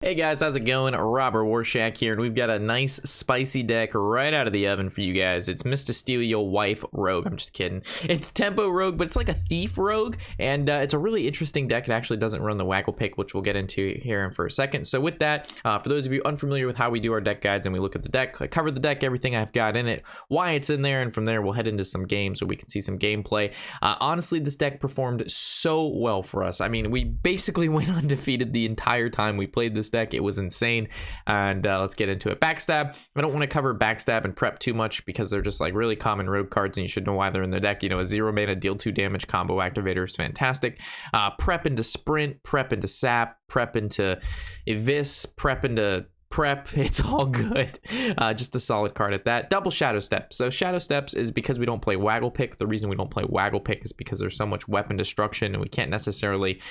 Hey guys, how's it going? Robert Warshak here, and we've got a nice spicy deck right out of the oven for you guys. It's MsStealYoWife Rogue. I'm just kidding. It's Tempo Rogue, but it's like a Thief Rogue, and it's a really interesting deck. It actually doesn't run the Waggle pick, which we'll get into here in for a second. So with that, for those of you unfamiliar with how we do our deck guides and we look at the deck, I cover the deck, everything I've got in it, why it's in there, and from there we'll head into some games so we can see some gameplay. Honestly, this deck performed so well for us. I mean, we basically went undefeated the entire time we played this deck. It was insane, and let's get into it. Backstab. I don't want to cover Backstab and Prep too much because they're just like really common rogue cards, and you should know why they're in the deck. You know, a 0 mana deal 2 damage combo activator is fantastic. Prep into Sprint, Prep into Sap, Prep into Evis, Prep into Prep, it's all good. Just a solid card at that. Double Shadowstep. So Shadowsteps is because we don't play Waggle Pick. The reason we don't play Waggle Pick is because there's so much weapon destruction and we can't necessarily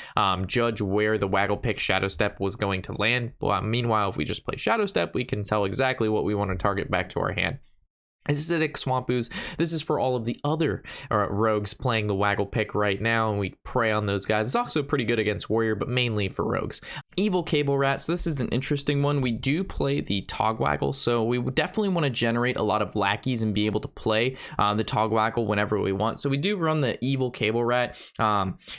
judge where the Waggle Pick Shadowstep was going to land. Well, meanwhile, if we just play Shadowstep, we can tell exactly what we want to target back to our hand. Acidic Swamp Ooze. This is for all of the other rogues playing the Waggle Pick right now, and we prey on those guys. It's also pretty good against Warrior, but mainly for rogues. Evil Cable Rats. This is an interesting one. We do play the Togwaggle, so we would definitely want to generate a lot of lackeys and be able to play the Togwaggle whenever we want. So we do run the Evil Cable Rat.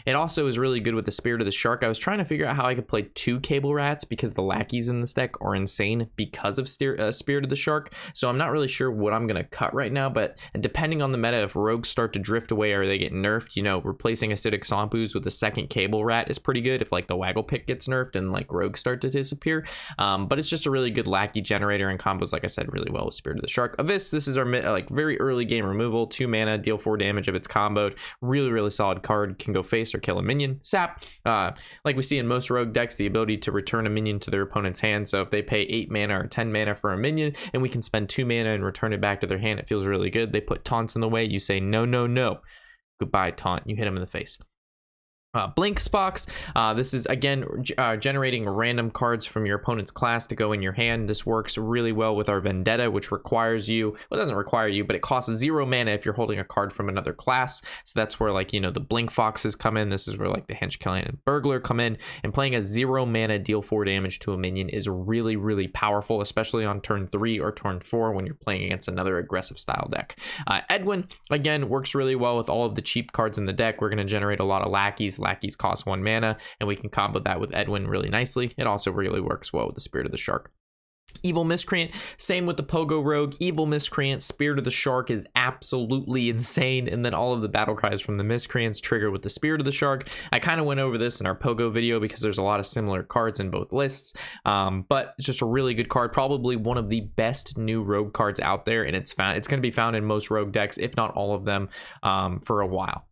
It also is really good with the Spirit of the Shark. I was trying to figure out how I could play 2 Cable Rats because the lackeys in this deck are insane because of Spirit of the Shark. So I'm not really sure what I'm going to cut right now, but depending on the meta, if rogues start to drift away or they get nerfed, you know, replacing Acidic Swamp Ooze with a second Cable Rat is pretty good if like the Waggle Pick gets nerfed and like rogues start to disappear. But it's just a really good lackey generator and combos, like I said, really well with Spirit of the Shark. Avis, this is our like very early game removal, 2 mana, deal 4 damage if it's comboed. Really solid card, can go face or kill a minion. Sap, like we see in most rogue decks, the ability to return a minion to their opponent's hand. So if they pay 8 mana or 10 mana for a minion and we can spend 2 mana and return it back to their hand, it feels really good. They put taunts in the way, you say no. Goodbye, taunt. You hit him in the face. Blink Spox. This is again generating random cards from your opponent's class to go in your hand. This works really well with our Vendetta, which requires you, well, it doesn't require you, but it costs 0 mana if you're holding a card from another class. So that's where, like, you know, the Blink Foxes come in. This is where like the Hench-Clan Burglar come in, and playing a 0 mana deal 4 damage to a minion is really powerful, especially on turn 3 or turn 4 when you're playing against another aggressive style deck. Edwin, again, works really well with all of the cheap cards in the deck. We're going to generate a lot of lackeys. Lackeys cost 1 mana, and we can combo that with Edwin really nicely. It also really works well with the Spirit of the Shark. Evil Miscreant, same with the Pogo Rogue. Evil Miscreant, Spirit of the Shark is absolutely insane, and then all of the battle cries from the Miscreants trigger with the Spirit of the Shark. I kind of went over this in our Pogo video because there's a lot of similar cards in both lists, but it's just a really good card, probably one of the best new rogue cards out there, and it's going to be found in most rogue decks, if not all of them, for a while.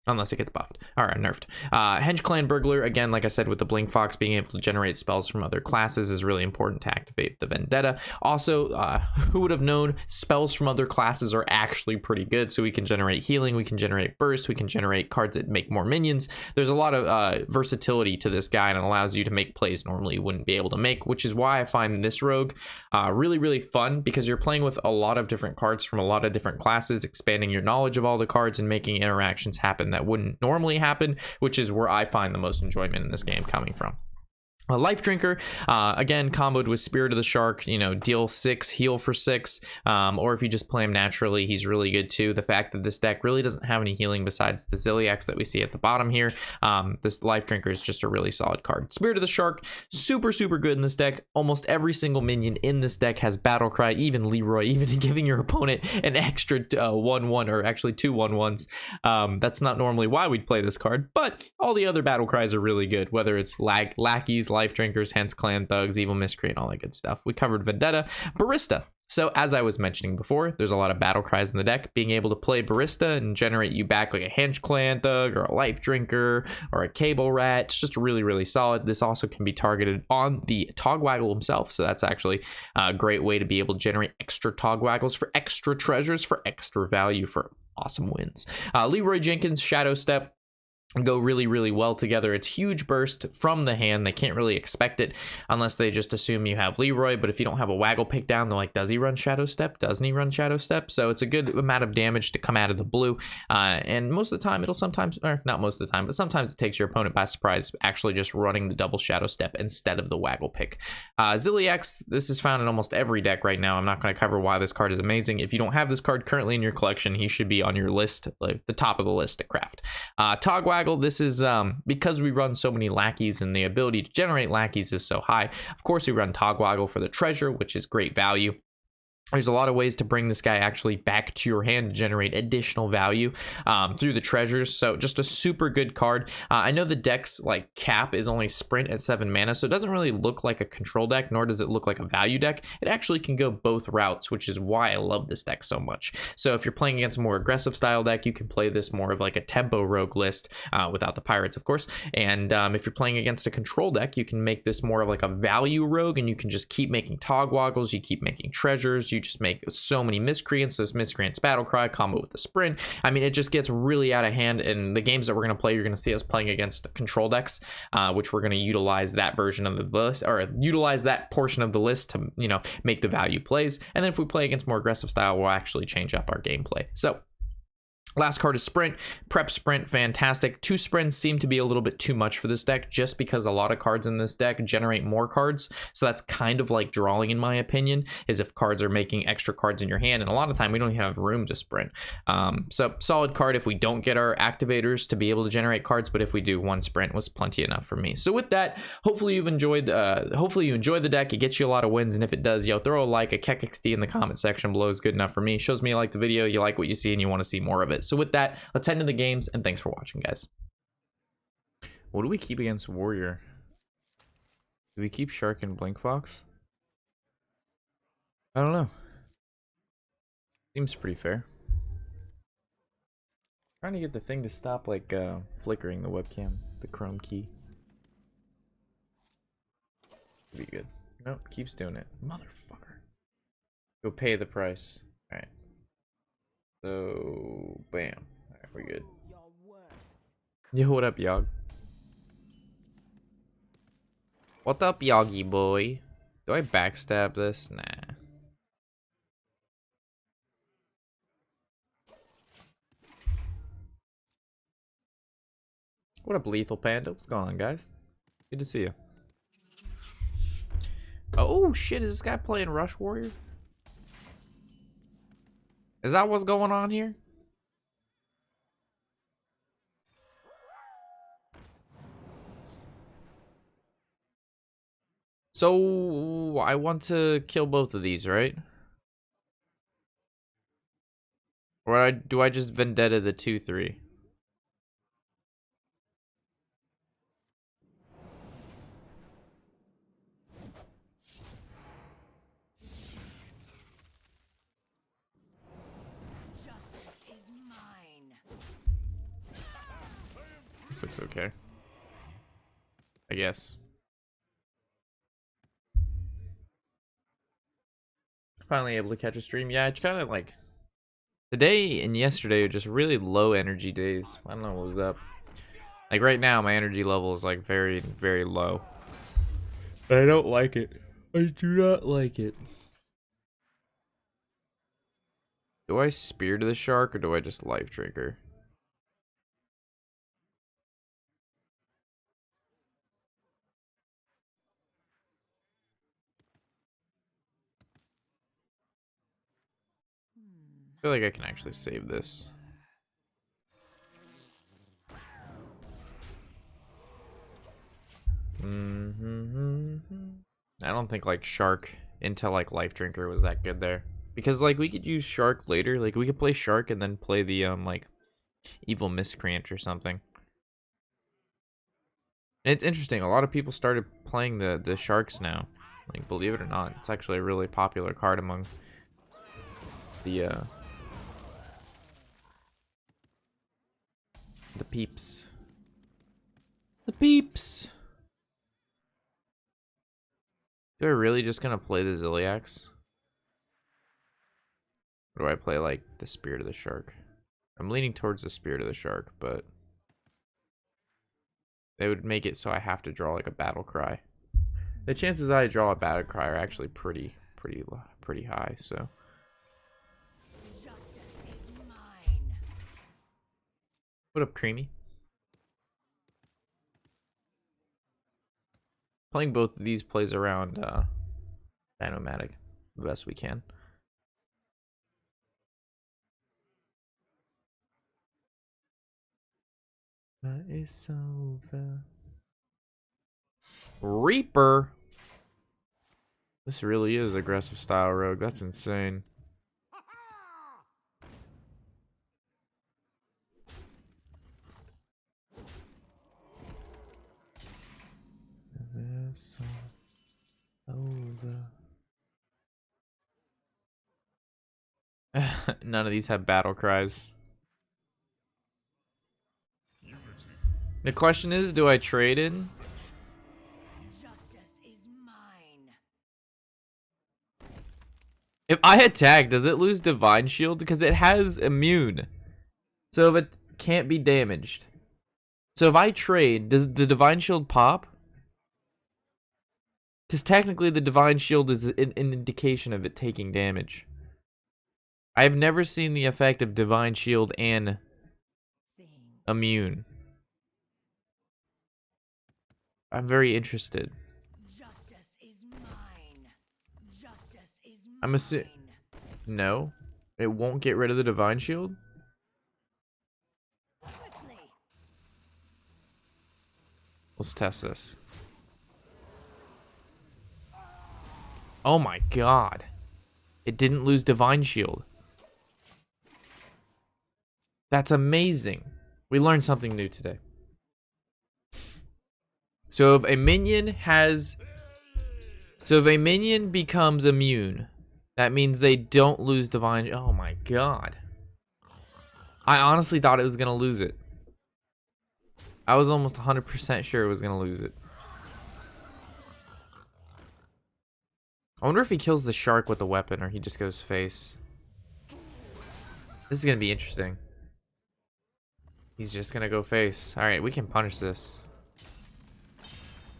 Unless it gets buffed or nerfed. Hench-Clan Burglar, again, like I said, with the Blink Fox, being able to generate spells from other classes is really important to activate the Vendetta. Also, who would have known spells from other classes are actually pretty good. So we can generate healing, we can generate burst, we can generate cards that make more minions. There's a lot of versatility to this guy, and it allows you to make plays normally you wouldn't be able to make, which is why I find this rogue really fun, because you're playing with a lot of different cards from a lot of different classes, expanding your knowledge of all the cards and making interactions happen that wouldn't normally happen, which is where I find the most enjoyment in this game coming from. Lifedrinker, again, comboed with Spirit of the Shark, you know, deal 6, heal for 6, or if you just play him naturally, he's really good too. The fact that this deck really doesn't have any healing besides the Zilliax that we see at the bottom here, this Lifedrinker is just a really solid card. Spirit of the Shark, super good in this deck. Almost every single minion in this deck has Battle Cry, even Leeroy, even giving your opponent an extra 1/1, or actually 2 1/1s. That's not normally why we'd play this card, but all the other Battle Cries are really good, whether it's lackeys, Lifedrinkers, Hench-Clan Thugs, Evil Miscreant, all that good stuff. We covered Vendetta. Barista. So as I was mentioning before, there's a lot of battle cries in the deck. Being able to play Barista and generate you back like a Hench-Clan Thug or a Lifedrinker or a Cable Rat, it's just really solid. This also can be targeted on the Togwaggle himself, so that's actually a great way to be able to generate extra Togwaggles for extra treasures, for extra value, for awesome wins. Leeroy Jenkins, Shadowstep. go really well together. It's huge burst from the hand. They can't really expect it unless they just assume you have Leeroy, but if you don't have a Waggle pick down, they're like, does he run Shadowstep? Doesn't he run Shadowstep? So it's a good amount of damage to come out of the blue, and most of the time it'll sometimes, or not most of the time, but sometimes it takes your opponent by surprise actually just running the double Shadowstep instead of the Waggle pick. Zilliax, this is found in almost every deck right now. I'm not going to cover why this card is amazing. If you don't have this card currently in your collection, he should be on your list, like the top of the list to craft. Togwaggle, this is because we run so many lackeys and the ability to generate lackeys is so high. Of course, we run Togwaggle for the treasure, which is great value. There's a lot of ways to bring this guy actually back to your hand to generate additional value through the treasures. So just a super good card. I know the deck's like cap is only sprint at 7 mana, so it doesn't really look like a control deck, nor does it look like a value deck. It actually can go both routes, which is why I love this deck so much. So if you're playing against a more aggressive style deck, you can play this more of like a tempo rogue list without the pirates, of course. And if you're playing against a control deck, you can make this more of like a value rogue, and you can just keep making Togwaggles, you keep making treasures, you just make so many miscreants. Those miscreants battle cry combo with the sprint. I mean, it just gets really out of hand. And the games that we're going to play, you're going to see us playing against control decks, which we're going to utilize that version of the list, or utilize that portion of the list to, you know, make the value plays. And then if we play against more aggressive style, we'll actually change up our gameplay. So last card is Sprint. Prep Sprint, fantastic. 2 sprints seem to be a little bit too much for this deck, just because a lot of cards in this deck generate more cards. So that's kind of like drawing, in my opinion, is if cards are making extra cards in your hand. And a lot of time we don't even have room to sprint. So solid card if we don't get our activators to be able to generate cards, but if we do, 1 sprint was plenty enough for me. So with that, hopefully you enjoy the deck. It gets you a lot of wins, and if it does, yo, throw a like. A KekXD in the comment section below is good enough for me. Shows me you like the video, you like what you see, and you want to see more of it. So with that, let's head into the games, and thanks for watching, guys. What do we keep against Warrior? Do we keep Shark and Blink Fox? I don't know. Seems pretty fair. Trying to get the thing to stop like flickering the webcam, the Chrome key. Be good. Nope, keeps doing it. Motherfucker. Go pay the price. Alright. So bam. Alright, we're good. Yo, what up, Yog? What up, Yoggy boy? Do I backstab this? Nah. What up, Lethal Panda? What's going on, guys? Good to see you. Oh shit, is this guy playing Rush Warrior? Is that what's going on here? So I want to kill both of these, right? Or do I just Vendetta the 2/3? This looks okay, I guess. Finally able to catch a stream. Yeah, it's kind of like today and yesterday are just really low energy days. I don't know what was up. Like right now, my energy level is like very, very low. I don't like it. I do not like it. Do I spear to the shark or do I just Lifedrinker? I feel like I can actually save this. I don't think like Shark into like Lifedrinker was that good there. Because like we could use Shark later. Like we could play Shark and then play the like evil Miscreant or something. And it's interesting, a lot of people started playing the Sharks now. Like believe it or not, it's actually a really popular card among the peeps. The peeps. Do I really just gonna play the Zilliax? Or do I play like the Spirit of the Shark? I'm leaning towards the Spirit of the Shark, but they would make it so I have to draw like a battle cry. The chances I draw a battle cry are actually pretty high. So. Justice is mine. What up, Creamy? Playing both of these plays around Dinomatic the best we can. It's over. Reaper. This really is aggressive style rogue. That's insane. It's over. None of these have battle cries. The question is, do I trade in? Justice is mine. If I attack, does it lose Divine Shield? Because it has immune. So if it can't be damaged. So if I trade, does the Divine Shield pop? Because technically the Divine Shield is an indication of it taking damage. I've never seen the effect of Divine Shield and immune. I'm very interested. Justice is mine. Justice is I'm assuming. No, it won't get rid of the Divine Shield. Quickly. Let's test this. Oh my god. It didn't lose Divine Shield. That's amazing. We learned something new today. So if a minion becomes immune, that means they don't lose Divine. Oh my god. I honestly thought it was going to lose it. I was almost 100% sure it was going to lose it. I wonder if he kills the shark with the weapon or he just goes face. This is going to be interesting. He's just going to go face. All right, we can punish this.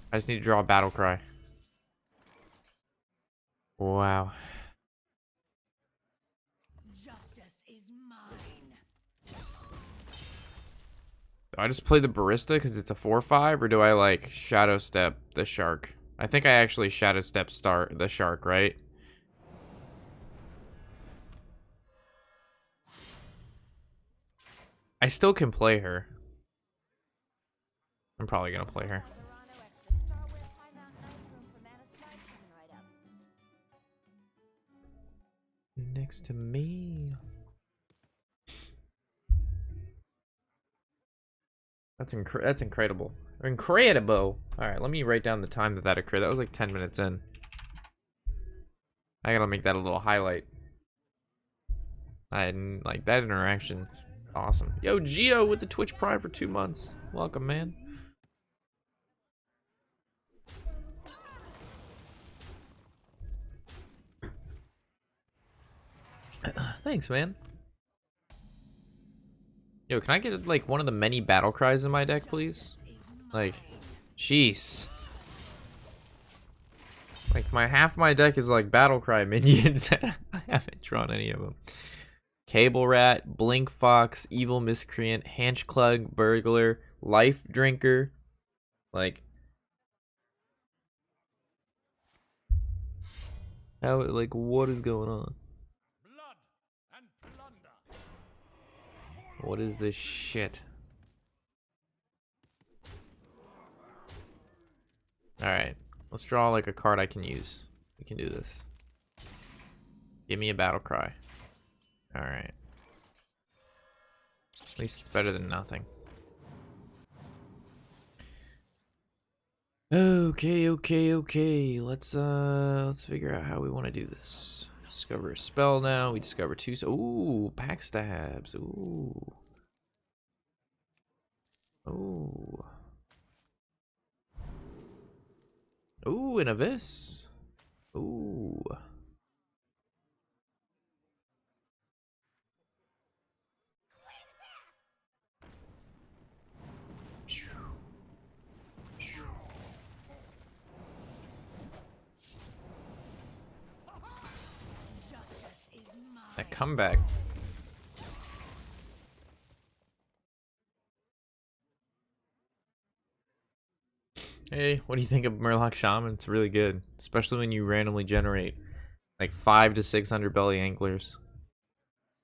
I just need to draw a battle cry. Wow. Justice is mine. Do I just play the Barista because it's a 4/5, or do I like Shadowstep the shark? I think I actually Shadowstep start the shark, right? I still can play her. I'm probably gonna play her. Next to me. That's incredible. Incredible. All right, let me write down the time that occurred. That was like 10 minutes in. I gotta make that a little highlight. I didn't like that interaction. Awesome. Yo, Geo with the Twitch Prime for 2 months. Welcome, man. Thanks, man. Yo, can I get like one of the many battle cries in my deck, please? Like, jeez. Like half my deck is like battle cry minions. I haven't drawn any of them. Cable Rat, Blink Fox, Evil Miscreant, Hench-Clan Burglar, Lifedrinker. Like, how? Like, what is going on? What is this shit? Alright. Let's draw like a card I can use. We can do this. Give me a battle cry. Alright. At least it's better than nothing. Okay. Let's figure out how we want to do this. Discover a spell now. We discover 2. Ooh, backstabs. Ooh. Ooh. Ooh, an Abyss. Ooh. comeback. Hey, what do you think of Murloc Shaman? It's really good, especially when you randomly generate like 500 to 600 belly anglers.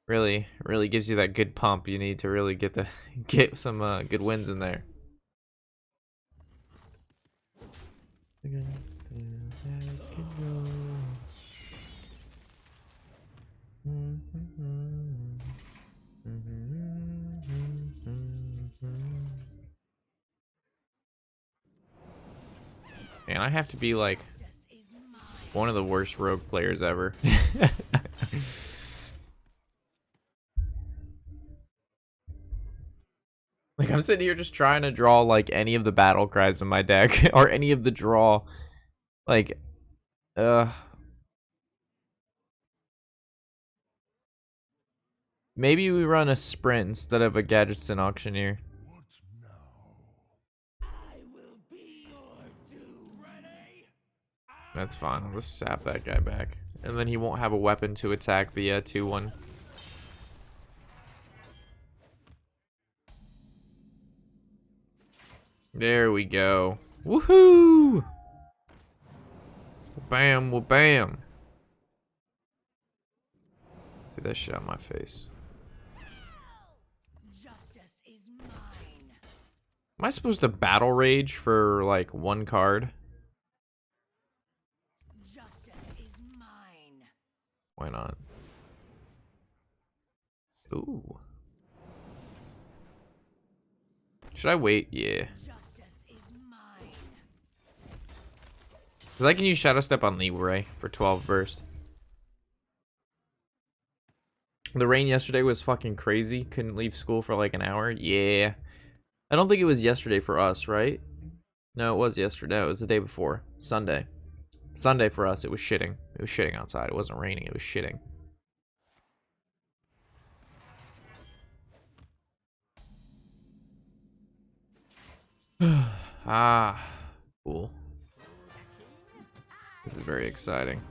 Really gives you that good pump you need to really get some good wins in there. Man, I have to be like one of the worst rogue players ever. Like, I'm sitting here just trying to draw like any of the battle cries in my deck or any of the draw. Like, maybe we run a sprint instead of a gadgets and auctioneer. That's fine. I'll just sap that guy back. And then he won't have a weapon to attack the 2-1. There we go. Woohoo! Bam, well, bam. Get that shit out of my face. Justice is mine. Am I supposed to battle rage for like one card? Justice is mine. Why not? Ooh. Should I wait? Yeah. Justice is mine. Because I can use Shadowstep on Leeroy for 12 burst. The rain yesterday was fucking crazy. Couldn't leave school for like an hour. Yeah. I don't think it was yesterday for us, right? No, it was yesterday. No, it was the day before. Sunday. Sunday for us, it was shitting. It was shitting outside. It wasn't raining. It was shitting. Ah. Cool. This is very exciting.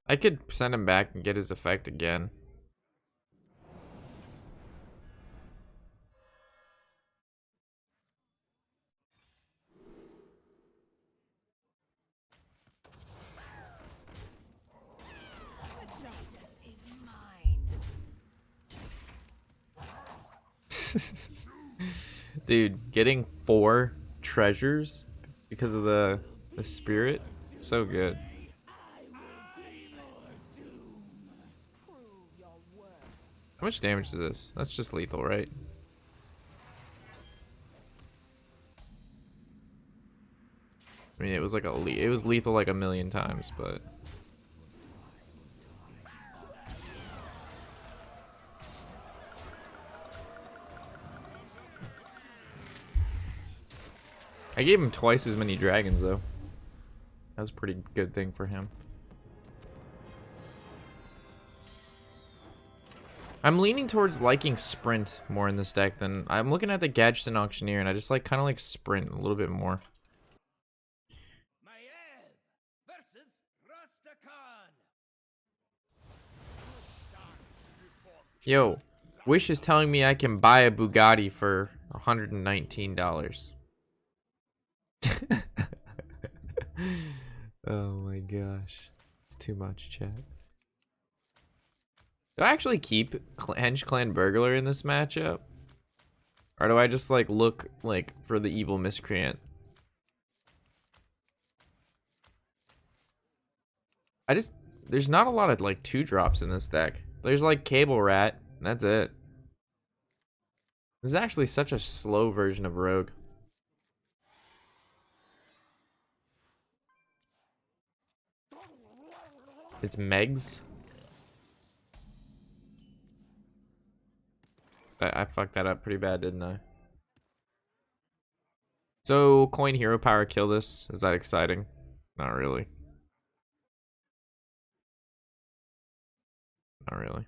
I could send him back and get his effect again. Justice is mine. Dude, getting 4 treasures because of the spirit, so good. How much damage is this? That's just lethal, right? I mean, it was like it was lethal like a million times, but I gave him twice as many dragons though. That was a pretty good thing for him. I'm leaning towards liking Sprint more in this deck than I'm looking at the Gadget and Auctioneer, and I just like kind of like Sprint a little bit more. Yo, Wish is telling me I can buy a Bugatti for $119. Oh my gosh, it's too much, chat. Do I actually keep Hench-Clan Burglar in this matchup? Or do I just like look like for the evil Miscreant? There's not a lot of like 2-drops in this deck. There's like Cable Rat, and that's it. This is actually such a slow version of Rogue. It's Megs. I fucked that up pretty bad, didn't I? So, coin hero power kill this. Is that exciting? Not really. Not really.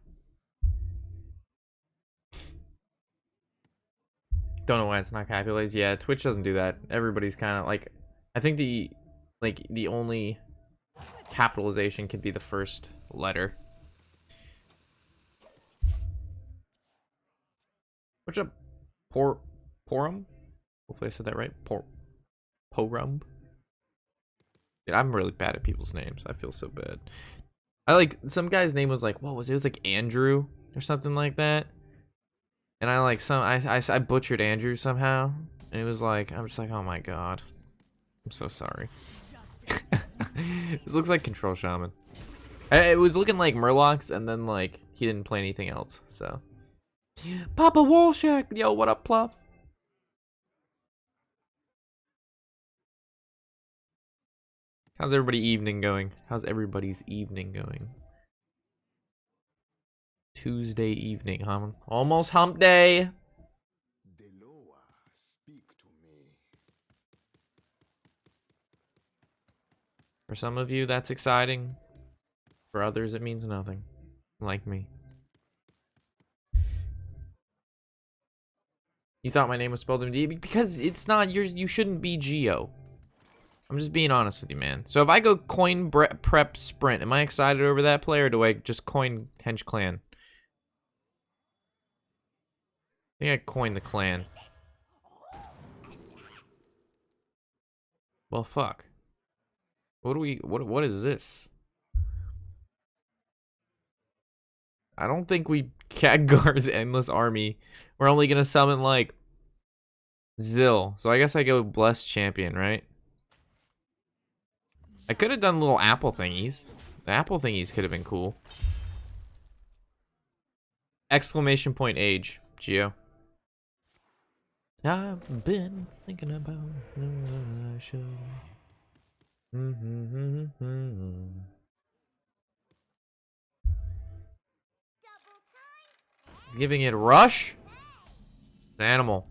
Don't know why it's not capitalized. Yeah, Twitch doesn't do that. Everybody's kind of like, I think the only capitalization could be the first letter. What's up, Porum? Hopefully I said that right. Porum. Dude, I'm really bad at people's names. I feel so bad. I like some guy's name was like, what was it? It was like Andrew or something like that. And I like I butchered Andrew somehow. And it was like, I'm just like, oh my god. I'm so sorry. This looks like Control Shaman. It was looking like Murlocs, and then like he didn't play anything else. So, Papa Wolshack, yo, what up, Pluff? How's everybody evening going? How's everybody's evening going? Tuesday evening, huh? Almost hump day. Speak to me. For some of you, that's exciting. For others, it means nothing. Like me. You thought my name was spelled MD? Because it's not. You shouldn't be Geo. I'm just being honest with you, man. So if I go coin prep sprint, am I excited over that play, or do I just coin Hench-Clan? I think I coined the clan. Well, fuck. What is this? I don't think we Khadgar's endless army. We're only gonna summon like Zill. So I guess I go blessed champion, right? I could have done little apple thingies. The apple thingies could have been cool. Exclamation point age, Geo. I've been thinking about I should. He's giving it rush. An animal.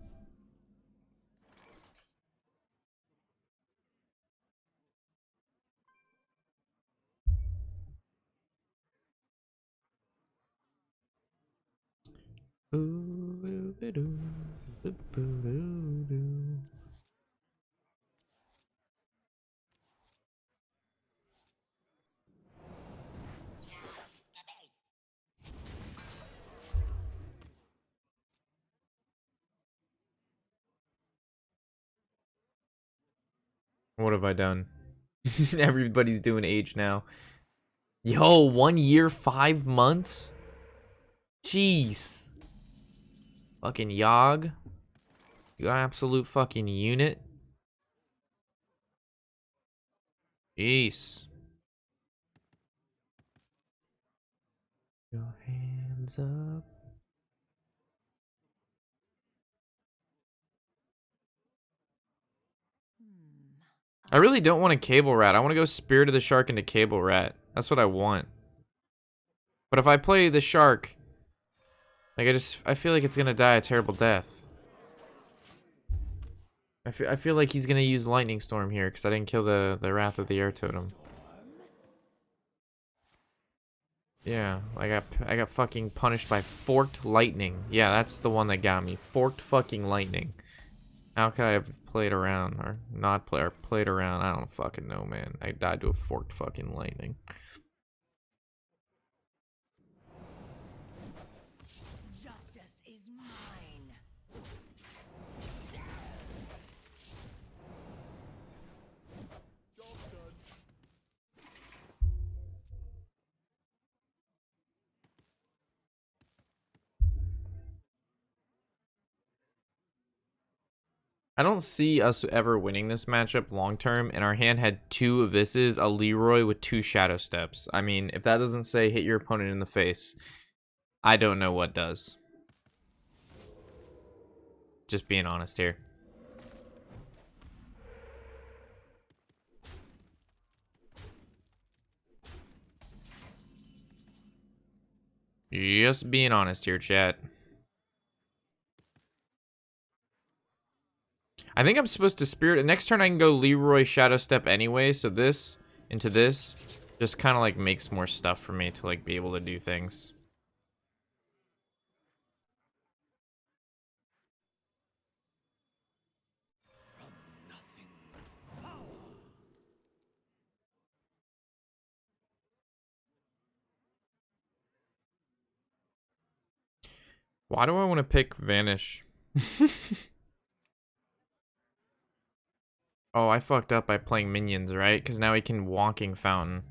What have I done? Everybody's doing age now. Yo, 1 year, 5 months? Jeez. Fucking Yogg. You absolute fucking unit. Jeez. Your hands up. I really don't want a Cable Rat. I want to go Spirit of the Shark into Cable Rat. That's what I want. But if I play the Shark, like I feel like it's gonna die a terrible death. I feel like he's gonna use Lightning Storm here because I didn't kill the Wrath of the Air Totem. Yeah, I got fucking punished by Forked Lightning. Yeah, that's the one that got me. Forked fucking Lightning. How could I have played around or not play or played around? I don't fucking know, man. I died to a Forked fucking Lightning. Justice is mine. I don't see us ever winning this matchup long term, and our hand had 2 Abysses, a Leeroy with 2 Shadowsteps. I mean, if that doesn't say hit your opponent in the face, I don't know what does. Just being honest here. Just being honest here, chat. I think I'm supposed to Spirit. Next turn I can go Leeroy Shadowstep anyway, so this into this just kind of like makes more stuff for me to like be able to do things. Why do I want to pick Vanish? Oh, I fucked up by playing minions, right? Because now he can Walking Fountain.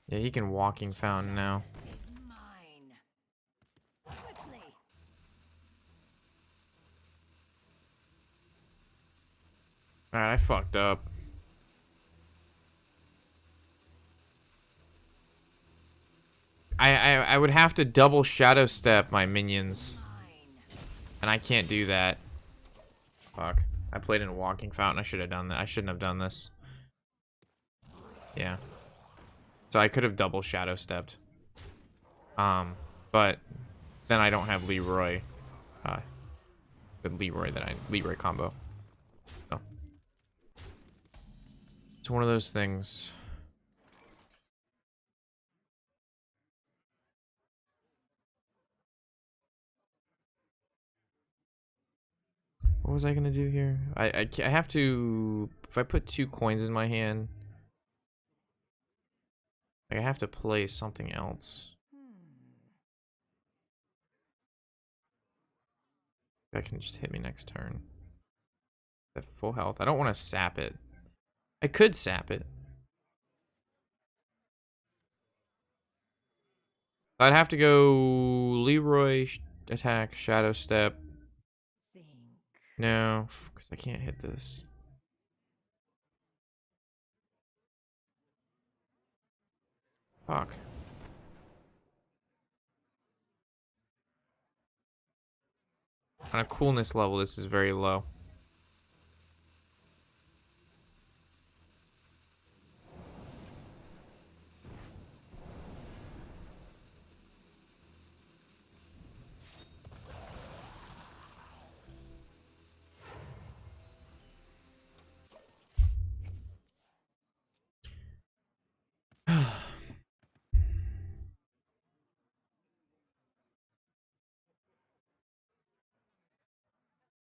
Yeah, he can Walking Fountain now. Justice is mine. Quickly. Alright, I fucked up. I would have to double Shadowstep my minions. Mine. And I can't do that. Fuck. I played in a Walking Fountain. I should have done that. I shouldn't have done this. Yeah. So I could have double Shadowstepped. But then I don't have Leeroy. The Leeroy combo. So. It's one of those things. What was I gonna do here? I have to, if I put 2 coins in my hand, like I have to play something else. That can just hit me next turn. At full health. I don't want to sap it. I could sap it. I'd have to go Leeroy attack, Shadow Step. Think. No, because I can't hit this. Fuck. On a coolness level, this is very low.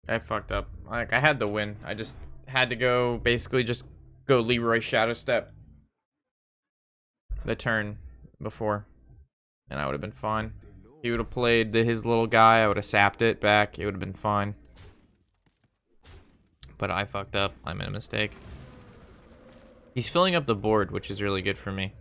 I fucked up. Like, I had the win. I just had to go, basically just go Leeroy Shadow Step the turn before. And I would have been fine. He would have played his little guy. I would have sapped it back. It would have been fine. But I fucked up. I made a mistake. He's filling up the board, which is really good for me.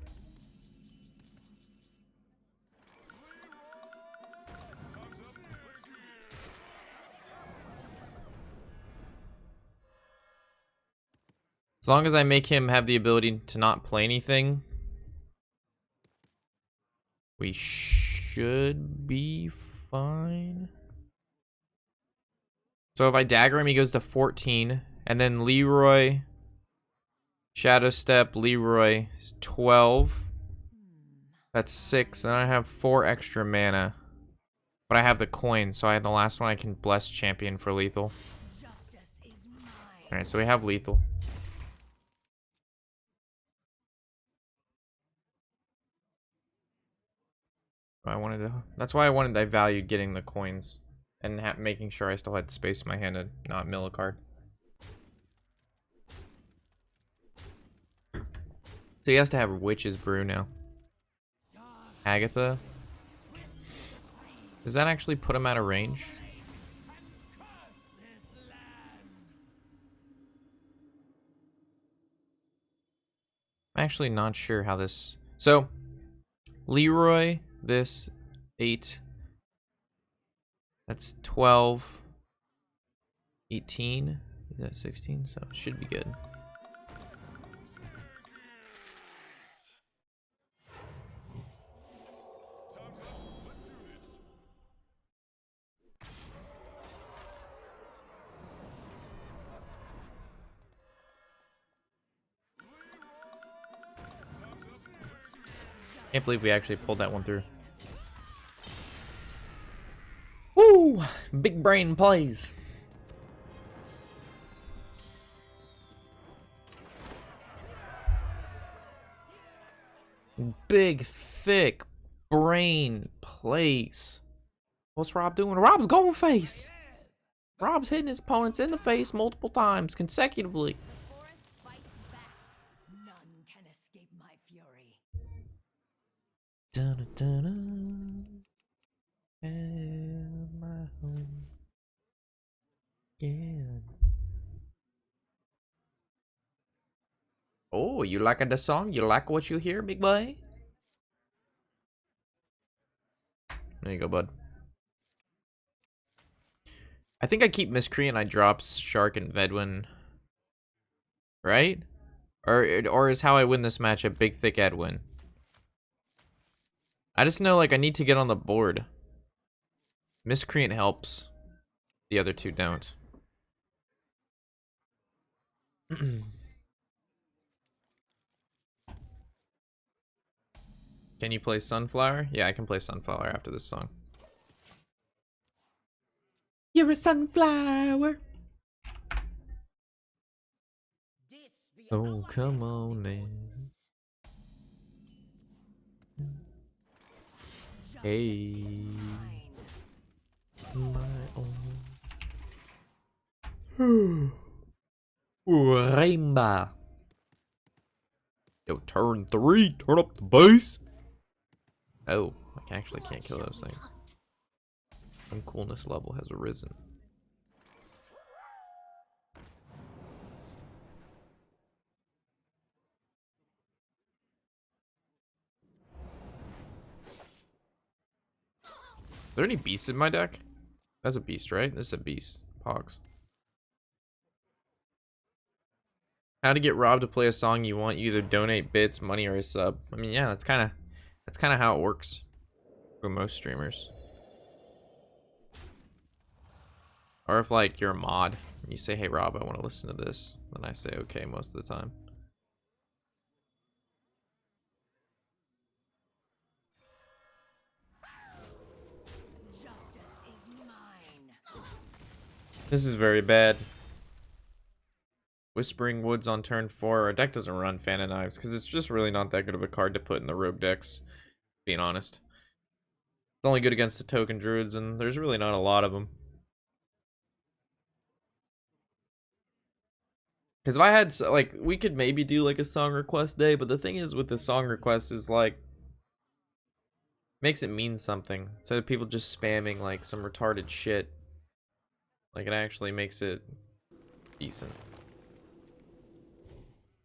As long as I make him have the ability to not play anything, we should be fine. So if I dagger him, he goes to 14. And then Leeroy, Shadow Step, Leeroy is 12. That's 6. And I have 4 extra mana. But I have the coin, so I have the last one I can bless champion for lethal. Justice is mine. Alright, so we have lethal. That's why I valued getting the coins and making sure I still had space in my hand and not mill a card. So he has to have Witch's Brew now. Agatha. Does that actually put him out of range? I'm actually not sure how this... So, Leeroy, this 8. That's 12. 18. Is that 16? So it should be good. Can't believe we actually pulled that one through. Woo! Big brain plays. Big, thick brain plays. What's Rob doing? Rob's going face. Rob's hitting his opponents in the face multiple times consecutively. Dun, dun, dun. And my home again. Oh, you like the song? You like what you hear, big boy? There you go, bud. I think I keep Miscreant. I drop Shark and Vedwin. Right? Or is how I win this match a big thick Edwin? I just know like I need to get on the board. Miscreant helps. The other two don't. Can you play Sunflower? Yeah, I can play Sunflower after this song. You're a sunflower. Oh, come on in. Hey. My own. Rainbow. Yo, turn 3. Turn up the bass. Oh, I actually can't kill those things. Some coolness level has arisen. Are there any beasts in my deck? That's a beast, right? This is a beast. Pogs. How to get Rob to play a song you want? You either donate bits, money, or a sub. I mean, yeah, that's kind of how it works for most streamers. Or if like you're a mod and you say, "Hey Rob, I want to listen to this," then I say, "Okay," most of the time. Justice is mine. This is very bad. Whispering Woods on turn 4. Our deck doesn't run Fan of Knives because it's just really not that good of a card to put in the rogue decks, being honest. It's only good against the token druids, and there's really not a lot of them. Because if I had, like, we could maybe do, like, a song request day, but the thing is with the song request is, like, makes it mean something. Instead of people just spamming, like, some retarded shit. Like, it actually makes it decent.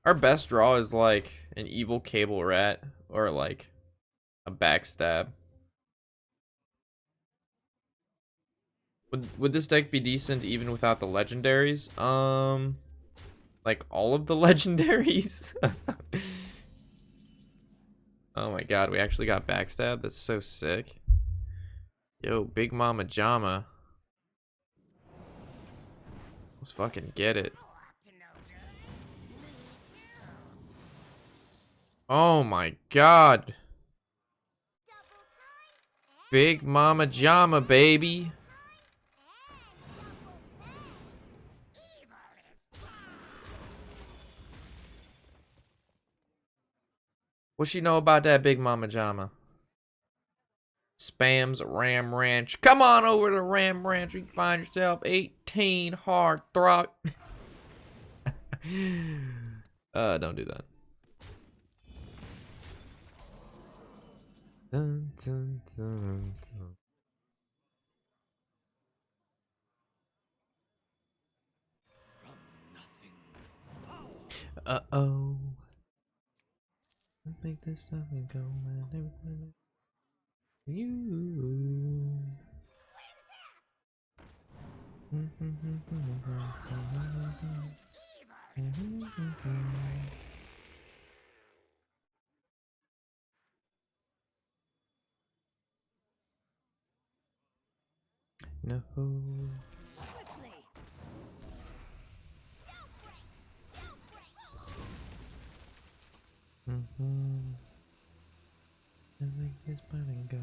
Our best draw is, like, an evil cable rat, or, like, a backstab. Would this deck be decent even without the legendaries? Like all of the legendaries? Oh my god, we actually got backstab? That's so sick. Yo, Big Mama Jama. Let's fucking get it. Oh my god. Big Mama Jama, baby. What she know about that Big Mama Jama? Spams Ram Ranch. Come on over to Ram Ranch. You can find yourself 18 hard throat. Don't do that. Dun, dun, dun, dun. Uh-oh. Let's make this stuff and go, man. You. No. Quickly. Let's make this fun and go.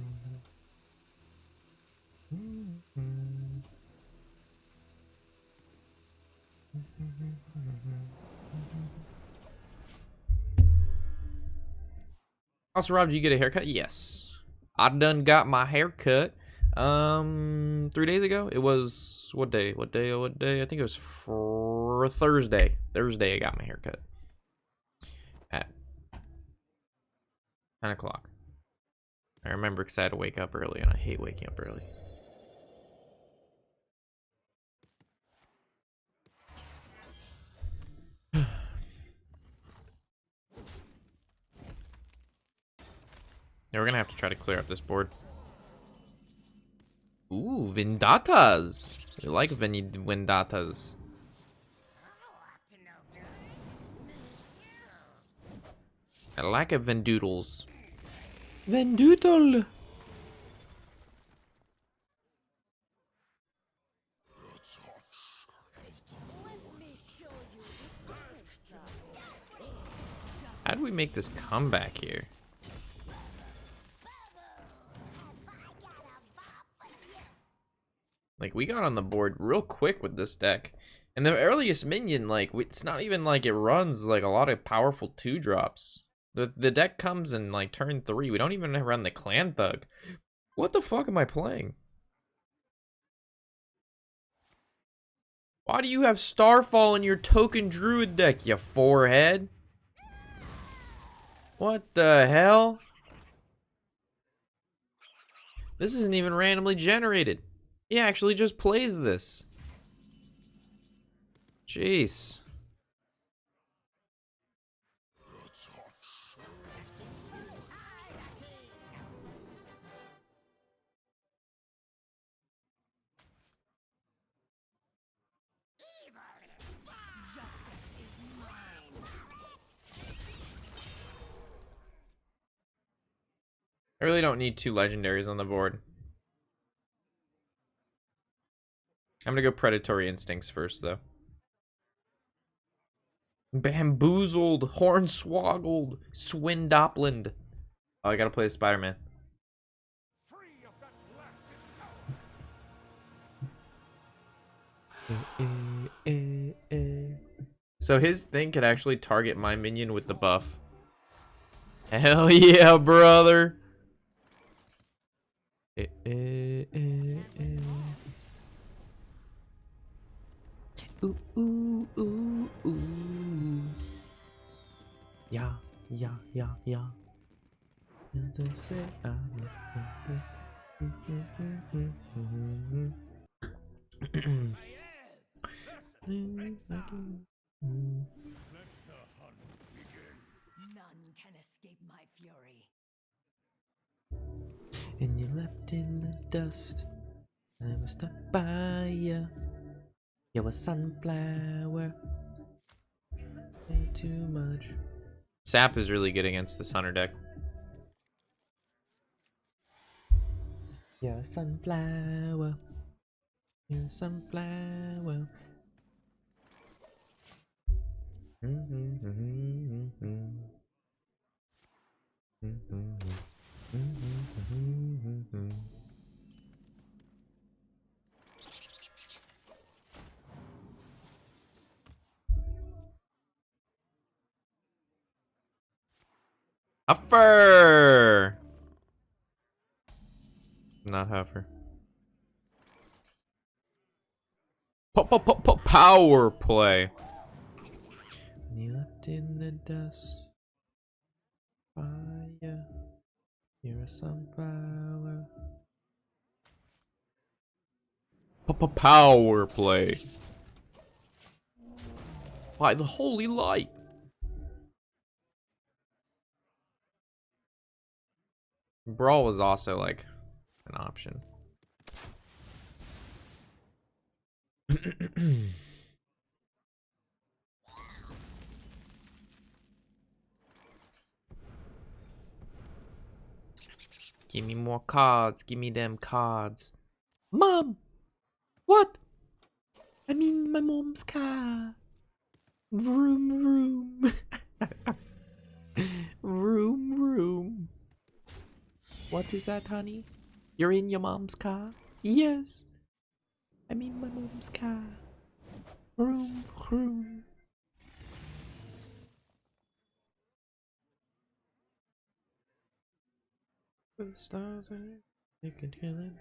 Also, Rob, did you get a haircut? Yes. I done got my haircut. 3 days ago. It was what day? What day? What day? I think it was for Thursday. Thursday I got my haircut. At 10 o'clock. I remember because I had to wake up early, and I hate waking up early. Yeah, we're gonna have to try to clear up this board. Ooh, Vendettas. We like Vendettas. I like a Vendoodles. Vendoodle. How do we make this comeback here? Like, we got on the board real quick with this deck. And the earliest minion, like, it's not even like it runs like a lot of powerful 2-drops. The deck comes in like turn 3. We don't even run the Clan Thug. What the fuck am I playing? Why do you have Starfall in your token druid deck, you forehead? What the hell? This isn't even randomly generated. He actually just plays this. Jeez. I really don't need 2 legendaries on the board. I'm gonna go Predatory Instincts first, though. Bamboozled, Hornswoggled, Swindopland. Oh, I gotta play Spider-Man. So his thing could actually target my minion with the buff. Hell yeah, brother. Ooh, ooh, ooh, ooh. Yeah, yeah, yeah, yeah. None can escape my fury. And you left in the dust. I was stuck by you. You're a sunflower. Ain't too much. Sap is really good against this hunter deck. You're a sunflower. You're a sunflower. Huffer! Not Huffer. Power play. You left in the dust. Fire. You're a sunflower. Power play. By the holy light. Brawl was also like an option. Give me more cards. Give me them cards. Mom! What? I'm in my mom's car. Vroom, vroom. Vroom, vroom. What is that, honey? You're in your mom's car? Yes. I'm in my mom's car. Vroom, vroom. The stars are making killing.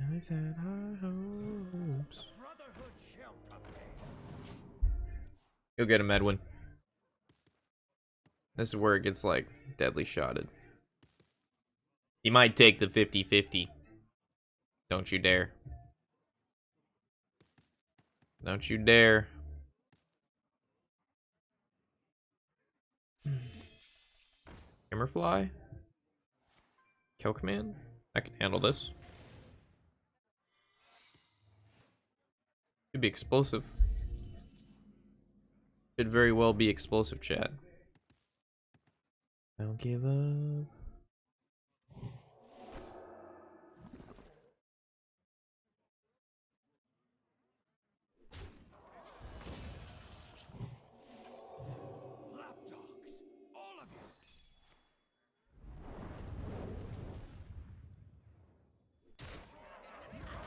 I said high hopes. Go get him, Edwin. This is where it gets, like, deadly shotted. He might take the 50-50. Don't you dare. Don't you dare. Hammerfly? Kill command? I can handle this. Could be explosive. Could very well be explosive, chat. Don't give up.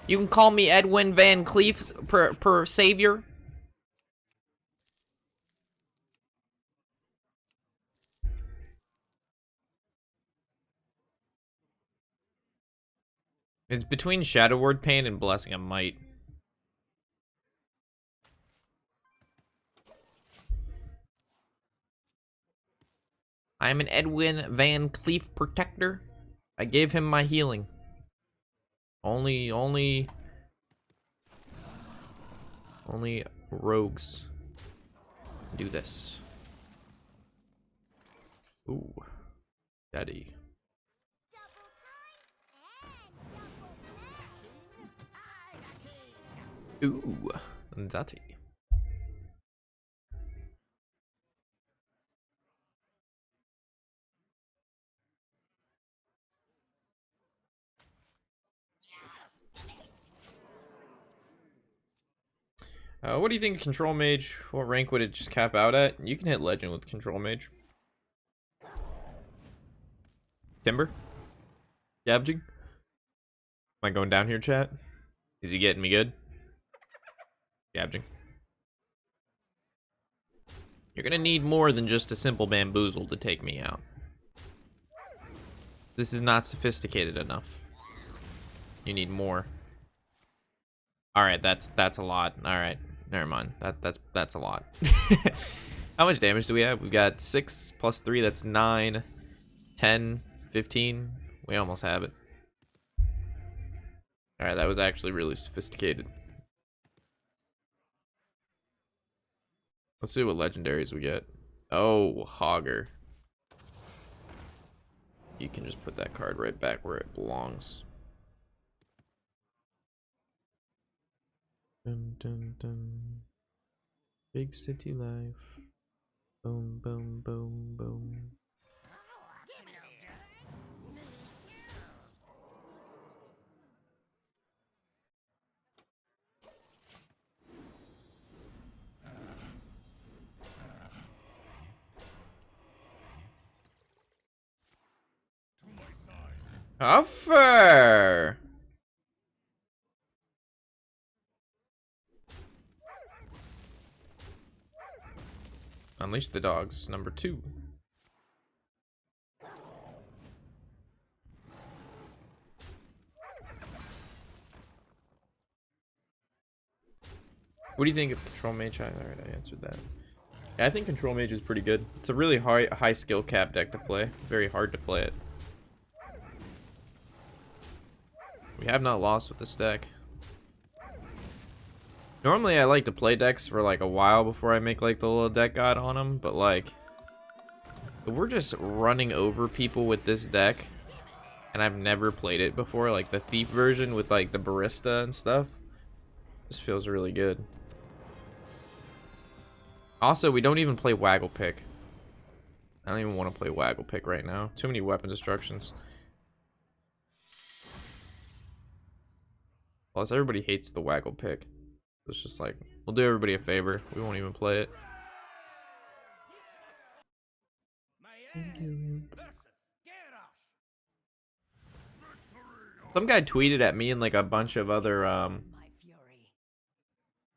You can call me Edwin VanCleef per savior. It's between Shadow Word Pain and Blessing of Might. I am an Edwin VanCleef protector. I gave him my healing. Only rogues do this. Ooh, daddy. Ooh, daddy. What do you think of Control Mage? What rank would it just cap out at? You can hit Legend with Control Mage. Timber? Scavenging? Am I going down here, chat? Is he getting me good? Scavenging. You're gonna need more than just a simple bamboozle to take me out. This is not sophisticated enough. You need more. Alright, that's a lot. Alright, never mind. That's a lot. How much damage do we have? We've got 6 plus 3, that's 9, 10, 15. We almost have it. Alright, that was actually really sophisticated. Let's see what legendaries we get. Oh, Hogger. You can just put that card right back where it belongs. Dun, dun, dun. Big city life. Boom, boom, boom, boom. Offer! Unleash the dogs, number 2. What do you think of Control Mage? Alright, I answered that. Yeah, I think Control Mage is pretty good. It's a really high skill cap deck to play. Very hard to play it. We have not lost with this deck. Normally I like to play decks for like a while before I make like the little deck god on them, but like if we're just running over people with this deck and I've never played it before, like the Thief version with like the Barista and stuff, this feels really good. Also, we don't even play Waggle Pick. I don't even want to play Waggle Pick right now. Too many weapon destructions. Plus, everybody hates the Waggle Pick. It's just like, we'll do everybody a favor. We won't even play it. Some guy tweeted at me and like a bunch of other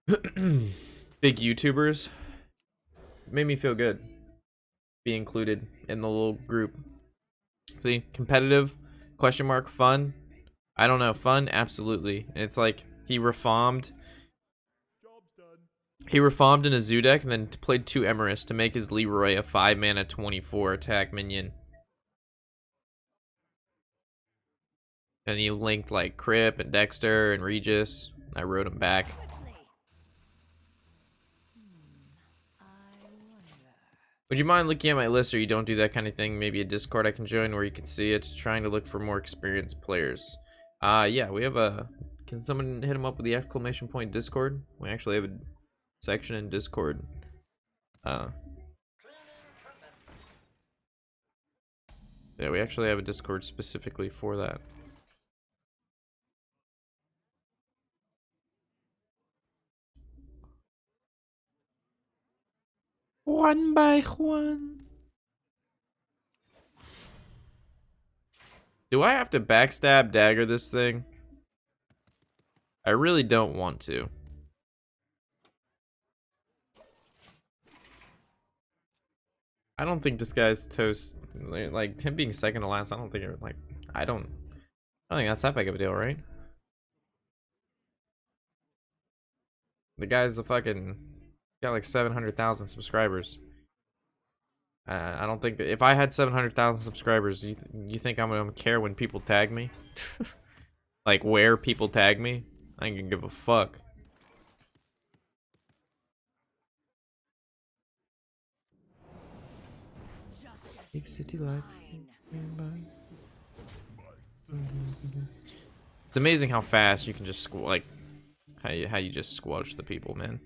big YouTubers. It made me feel good. Be included in the little group. See, competitive, question mark, fun. I don't know, fun, absolutely. And it's like he reformed He reformed in a Zoo deck and then played 2 Emerus to make his Leeroy a 5 mana 24 attack minion. And he linked like Crip and Dexter and Regis. I wrote him back. Would you mind looking at my list, or you don't do that kind of thing? Maybe a Discord I can join where you can see it. Trying to look for more experienced players. Yeah, we have a... Can someone hit him up with the exclamation point Discord? We actually have a section in Discord. Yeah, we actually have a Discord specifically for that. One by one. Do I have to backstab dagger this thing? I really don't want to. I don't think this guy's toast. Like him being second to last, I don't think it like I don't think that's that big of a deal, right? The guy's a fucking got like 700,000 subscribers. I don't think that if I had 700,000 subscribers, you think I'm gonna care when people tag me? Like where people tag me? I ain't gonna give a fuck. Big city life. It's amazing how fast you can just like how you just squelch the people, man.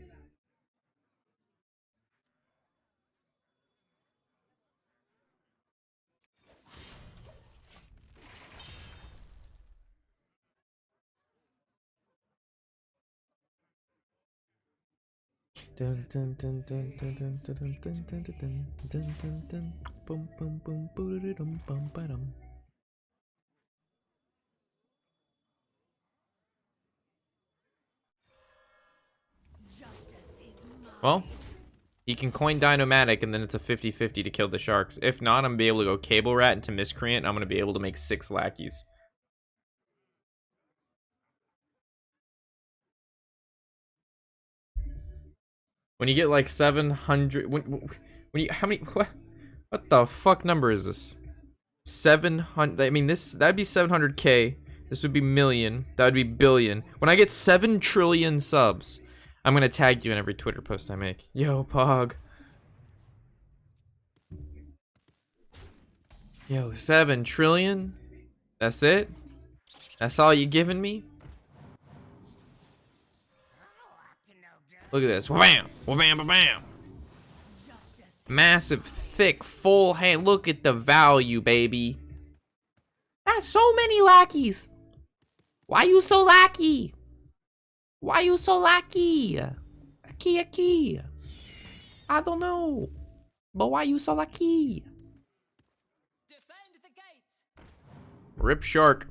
Dun dun dun dun dun dun dun dun dun dun dun dun dun dun boom boom boom boom dum bum ba-dum. Well, he can coin Dinomatic and then it's a 50-50 to kill the sharks. If not, I'm gonna be able to go Cable Rat into Miscreant. I'm gonna be able to make 6 lackeys. When you get like 700, when you how many what the fuck number is this? 700. I mean that'd be 700k. This would be million. That would be billion. When I get 7 trillion subs, I'm gonna tag you in every Twitter post I make. Yo, Pog. Yo, 7 trillion? That's it? That's all you giving me? Look at this. Wham! Wham! Bam! Massive, thick, full hand. Look at the value, baby. That's so many lackeys. Why you so lackey? Why you so lackey? Aki. I don't know. But why you so lucky? Rip Shark.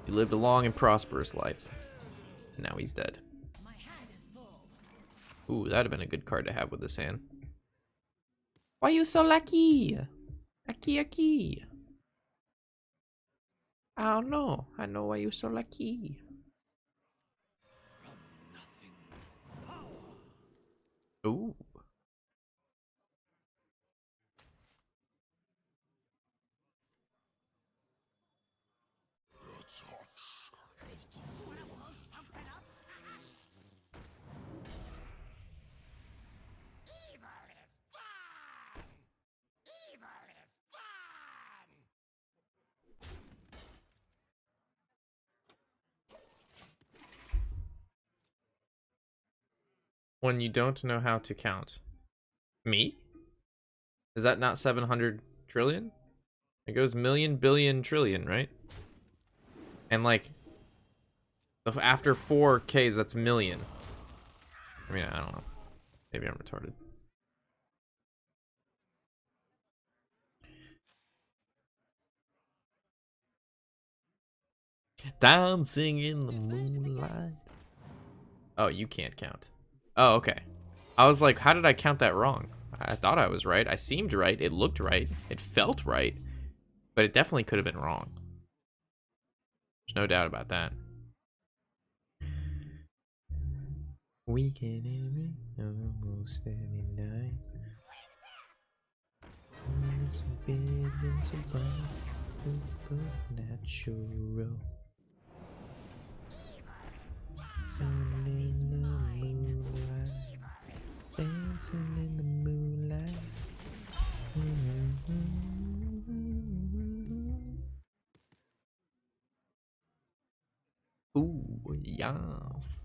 He lived a long and prosperous life. Now he's dead. Ooh, that'd have been a good card to have with this hand. Why you so lucky? Aki. I don't know. I know why you so lucky. Ooh. When you don't know how to count. Me? Is that not 700 trillion? It goes million, billion, trillion, right? And like, after 4Ks, that's million. I mean, I don't know. Maybe I'm retarded. Dancing in the moonlight. Oh, you can't count. Oh, okay. I was like, how did I count that wrong? I thought I was right. I seemed right. It looked right. It felt right. But it definitely could have been wrong. There's no doubt about that. We can almost every night. So big and so bright, supernatural. Sun in the moonlight, dancing in the moonlight. Ooh, yes.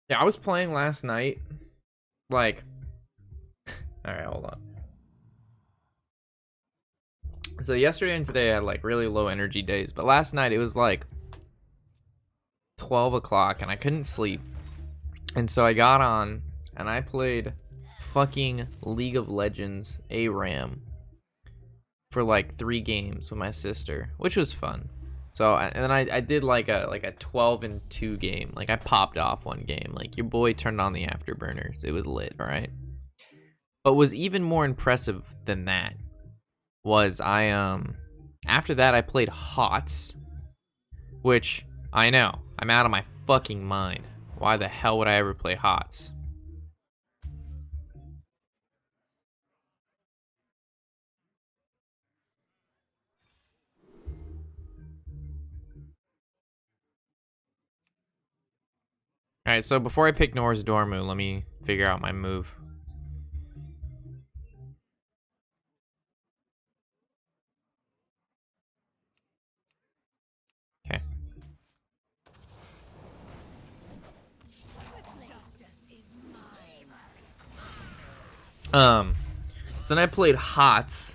Yeah, I was playing last night. Like, all right, hold on. So yesterday and today I had like really low energy days, but last night it was like 12 o'clock and I couldn't sleep. And so I got on and I played fucking League of Legends ARAM for like 3 games with my sister, which was fun. So and then I did like a 12-2 game. Like I popped off one game. Like your boy turned on the afterburners. It was lit, all right? But was even more impressive than that was after that I played HOTS, which I know, I'm out of my fucking mind. Why the hell would I ever play HOTS? Alright, so before I pick Nora's Dormu, let me figure out my move. Okay. So then I played HOTS.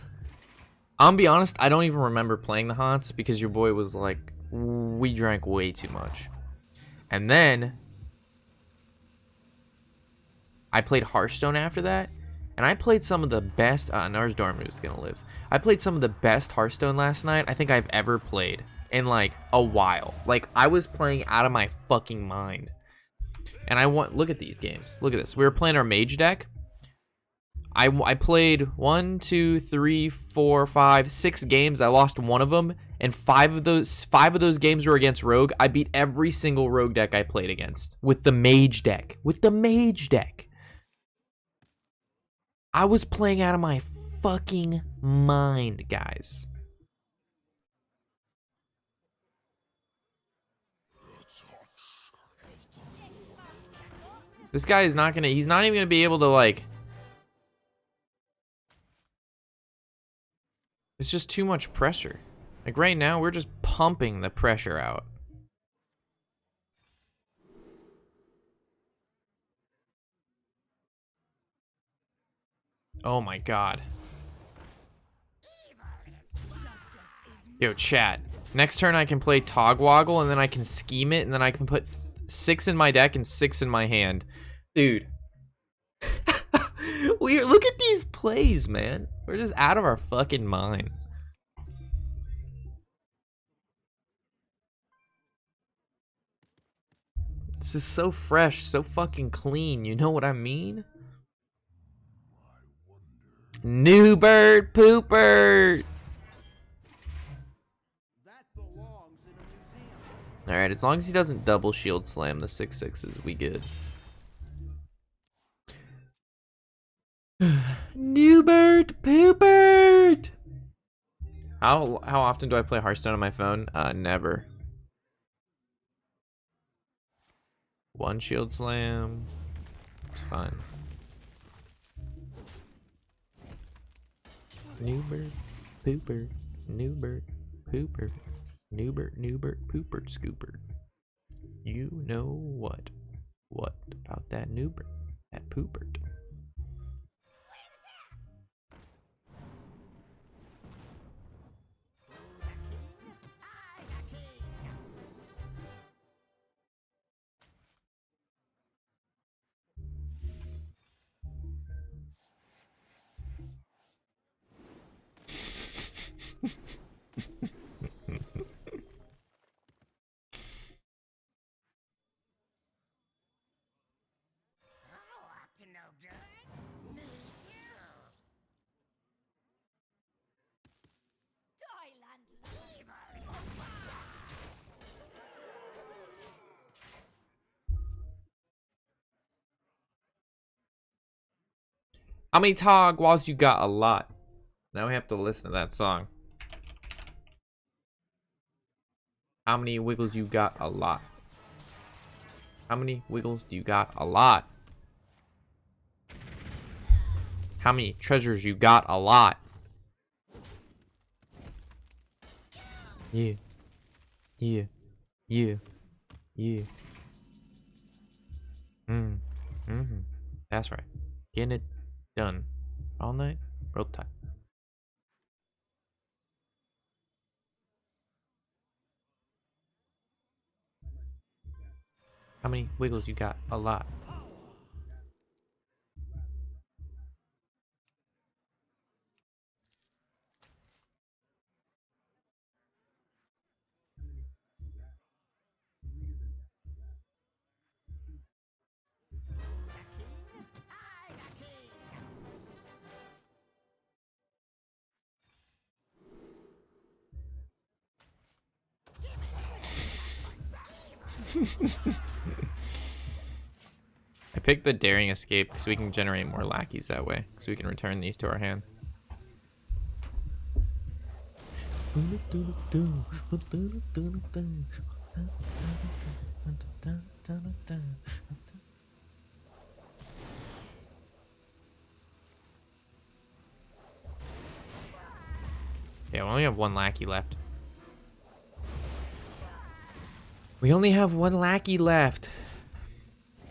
I'll be honest, I don't even remember playing the HOTS because your boy was like, we drank way too much. And then I played Hearthstone after that, and I played some of the best. Nora's Dormu is gonna live. I played some of the best Hearthstone last night I think I've ever played in like a while. Like I was playing out of my fucking mind. And look at these games. Look at this. We were playing our mage deck. I played 1, 2, 3, 4, 5, 6 games. I lost one of them, and five of those games were against rogue. I beat every single rogue deck I played against with the mage deck. I was playing out of my fucking mind, guys. This guy is not gonna, he's not even gonna be able to like, it's just too much pressure. Like right now, we're just pumping the pressure out. Oh my god. Yo, chat. Next turn I can play Togwaggle, and then I can scheme it, and then I can put 6 in my deck and 6 in my hand. Dude. Look at these plays, man. We're just out of our fucking mind. This is so fresh, so fucking clean. You know what I mean? New bird pooper. Alright, as long as he doesn't double shield slam the 6/6s, we good. New bird poopert. How often do I play Hearthstone on my phone? Never. 1 shield slam. It's fine. New bird pooper. New bird pooper. New bird poopert scooper. You know what? What about that new bird? That poopert. How many Togwaggles you got? A lot. Now we have to listen to that song. How many wiggles you got? A lot. How many wiggles do you got? A lot. How many treasures you got? A lot. Yeah. Yeah. Yeah. Yeah. That's right. Getting it done. All night. Real time. How many wiggles you got? A lot. I picked the Daring Escape because we can generate more lackeys that way. So we can return these to our hand. Yeah, we only have one lackey left. We only have one lackey left.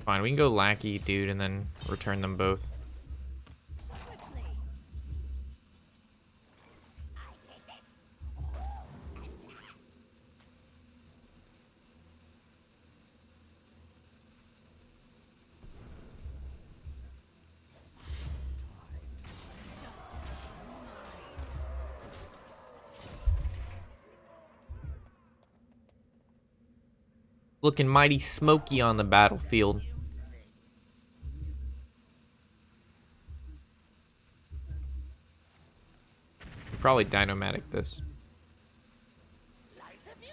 Fine, we can go lackey, dude, and then return them both. Looking mighty smoky on the battlefield. Probably Dynomatic this.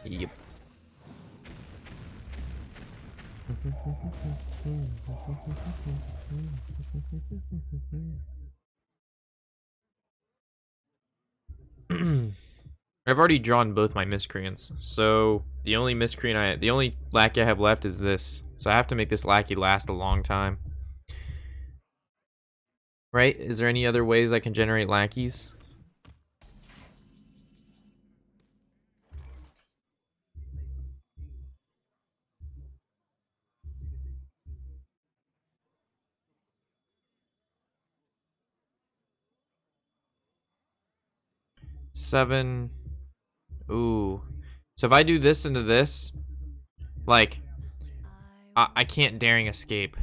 Yep. I've already drawn both my miscreants, so the only lackey I have left is this. So I have to make this lackey last a long time. Right? Is there any other ways I can generate lackeys? Seven. Ooh. So if I do this into this, like, I can't Daring Escape.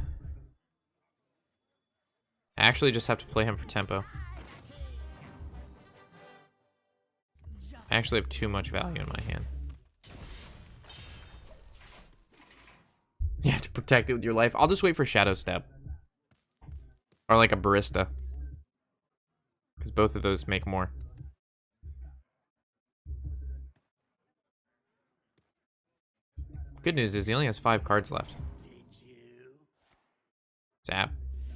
I actually just have to play him for tempo. I actually have too much value in my hand. You have to protect it with your life. I'll just wait for Shadowstep. Or like a Barista. Because both of those make more. Good news is he only has 5 cards left. Sap.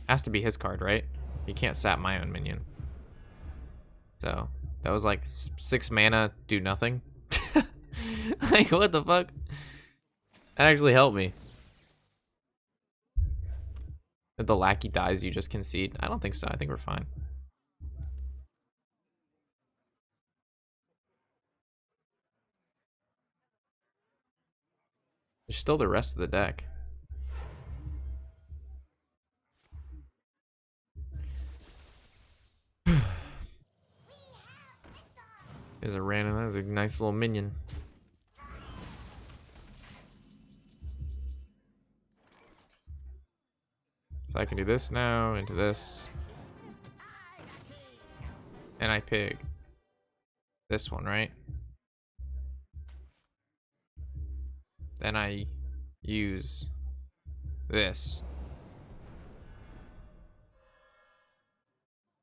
Has to be his card, right? He can't sap my own minion. So, that was like 6 mana, do nothing. Like, what the fuck? That actually helped me. If the lackey dies, you just concede. I don't think so. I think we're fine. There's still the rest of the deck. There's a random, that was a nice little minion. So I can do this now, into this. And I pick this one, right? Then I use this.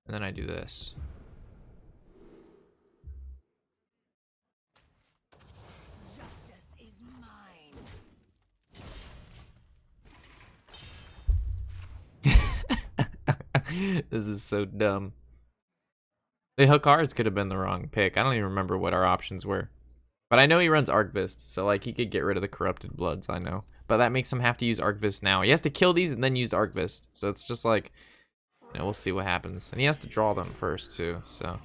And then I do this. Justice is mine. This is so dumb. The Hakards could have been the wrong pick. I don't even remember what our options were. But I know he runs Archvist, so like he could get rid of the Corrupted Bloods, I know. But that makes him have to use Archvist now. He has to kill these and then use Archvist. So it's just like, you know, we'll see what happens. And he has to draw them first too, so.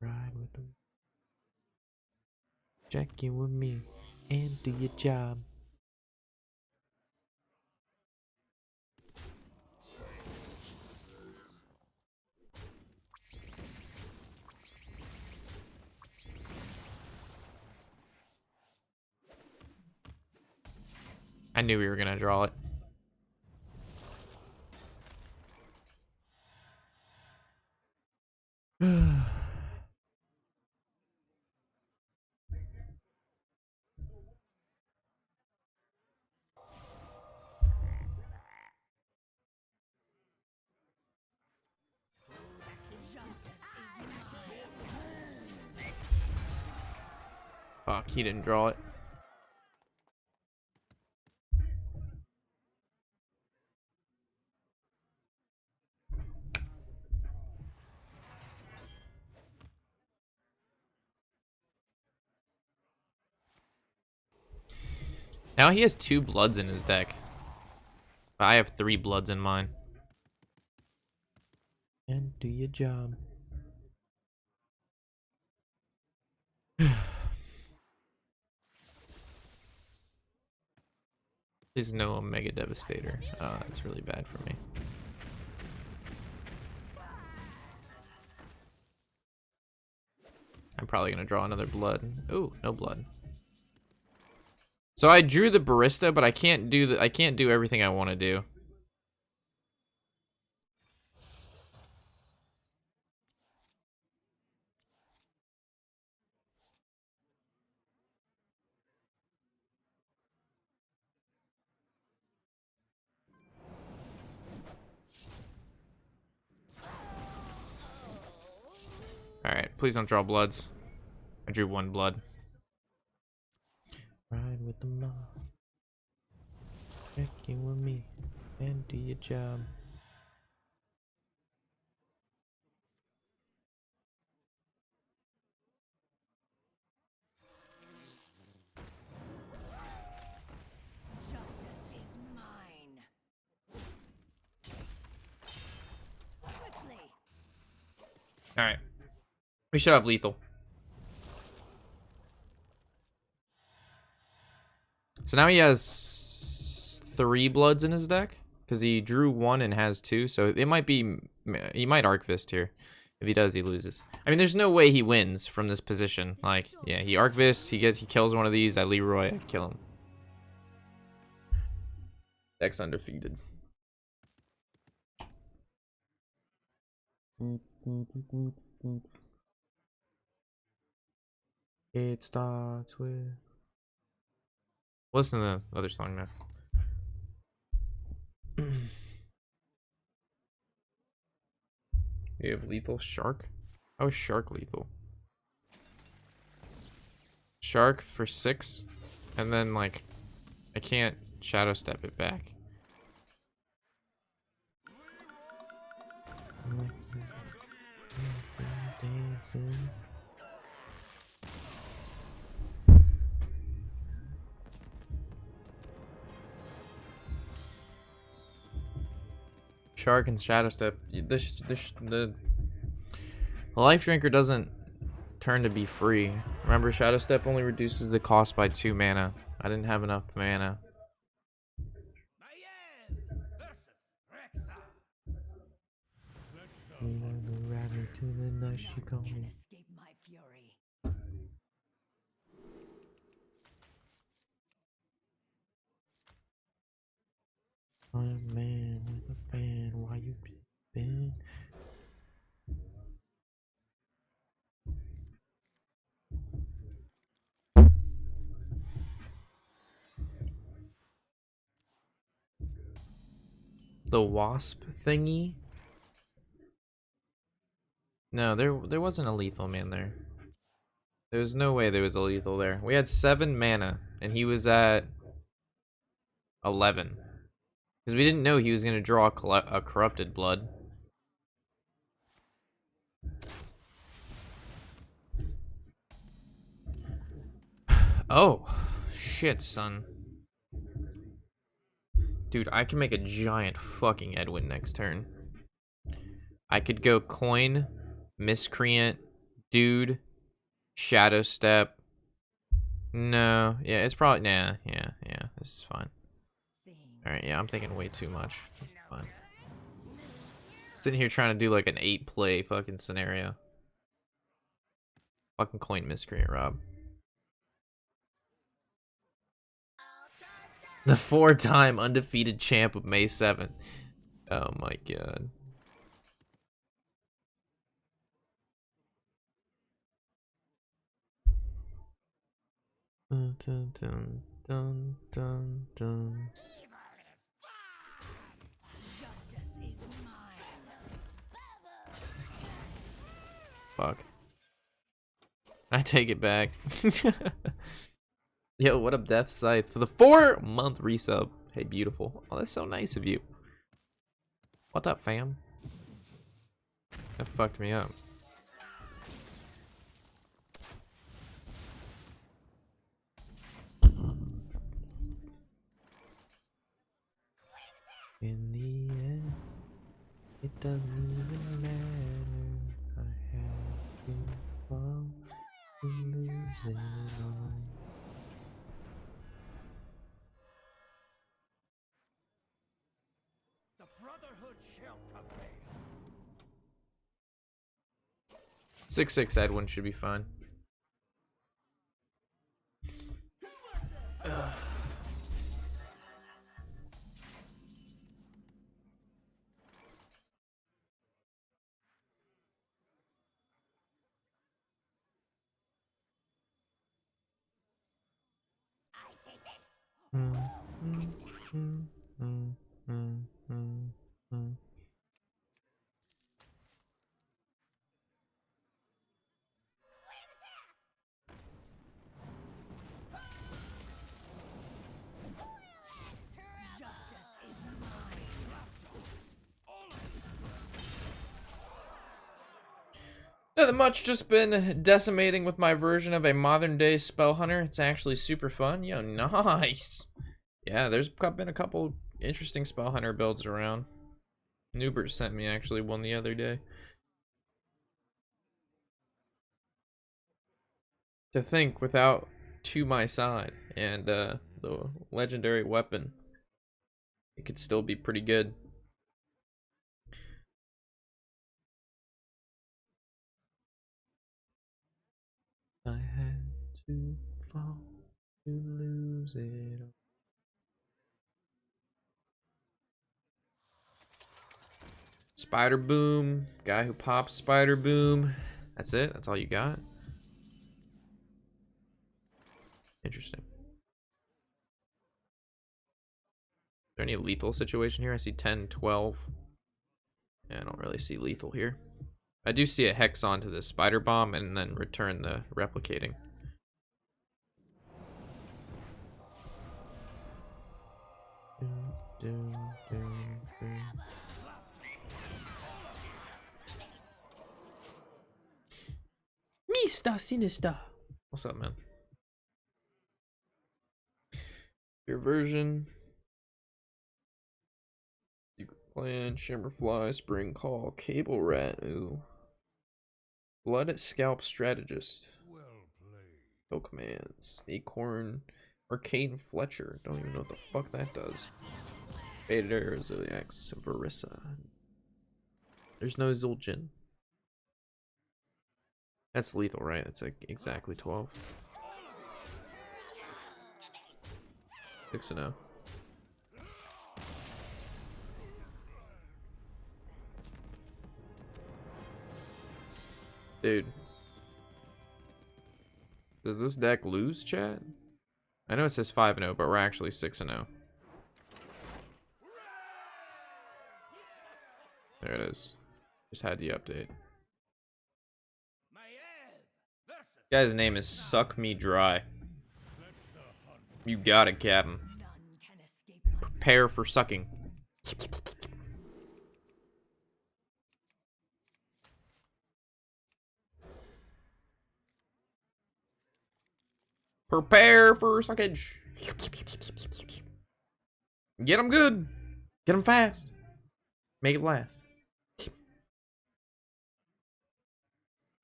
Ride with them. Check in with me and do your job. I knew we were gonna draw it. Fuck, he didn't draw it. Now he has 2 bloods in his deck. I have 3 bloods in mine. And do your job. There's no Omega Devastator. Oh, that's really bad for me. I'm probably gonna draw another blood. Ooh, no blood. So I drew the Barista, but I can't do everything I want to do. Alright, please don't draw bloods. I drew 1 blood. Ride with the mob. Check in with me and do your job. Justice is mine. Swiftly. Alright. We should have lethal. So now he has 3 bloods in his deck. Because he drew 1 and has 2. So it might be... He might Archvist here. If he does, he loses. I mean, there's no way he wins from this position. Like, yeah, he Archvists, he kills one of these. I Leeroy, I kill him. Deck's undefeated. It starts with... Listen to the other song next. You have lethal shark? How is shark lethal? Shark for 6, and then like I can't Shadowstep it back. Shark and Shadowstep. The Lifedrinker doesn't turn to be free. Remember, Shadowstep only reduces the cost by 2 mana. I didn't have enough mana. Can escape my fury. I'm a man with a fan. Why you been? The wasp thingy? No, there wasn't a lethal man there. There's no way there was a lethal there. We had 7 mana, and he was at 11. Because we didn't know he was going to draw a corrupted blood. Oh, shit, son. Dude, I can make a giant fucking Edwin next turn. I could go coin, Miscreant, dude, Shadowstep. No, yeah, it's probably, nah, yeah, this is fine. Alright, yeah, I'm thinking way too much. This is fine. Sitting here trying to do like an 8-play fucking scenario. Fucking coin Miscreant, Rob. The 4-time undefeated champ of May 7th. Oh my god. Dun, dun, dun, dun, dun, dun. Justice is mine. Fuck. I take it back. Yo, what up, Death Scythe? For the 4-month resub. Hey, beautiful. Oh, that's so nice of you. What up, fam? That fucked me up. In the end, it doesn't even matter. I have to fall to lose it all. The Brotherhood shall prevail. 6/6 Edwin should be fine. Justice is mine. Nothing much, just been decimating with my version of a modern day spell hunter. It's actually super fun. Yo, nice. Yeah, there's been a couple interesting spell hunter builds around. Newbert sent me actually one the other day. To think without To My Side and the legendary weapon, it could still be pretty good. I had to fall to lose it all. Spider Boom, guy who pops Spider Boom. That's it? That's all you got? Interesting. Is there any lethal situation here? I see 10, 12. Yeah, I don't really see lethal here. I do see a hex onto the spider bomb and then return the replicating. Mista Sinister. What's up, man? Your version. Plan, Shimmerfly, Spring Call, Cable Rat, ooh. Blood Scalp Strategist. Well played. No commands. Acorn, Arcane Fletcher. Don't even know what the fuck that does. Vader, Zilliax, Barista. There's no Zul'jin. That's lethal, right? That's like exactly 12. 6-0. Dude. Does this deck lose, chat? I know it says 5-0, but we're actually 6-0. There it is. Just had the update. Guy's name is Suck Me Dry. You got it, Captain. None can escape my Prepare for sucking. Prepare for suckage. Get them good. Get them fast. Make it last.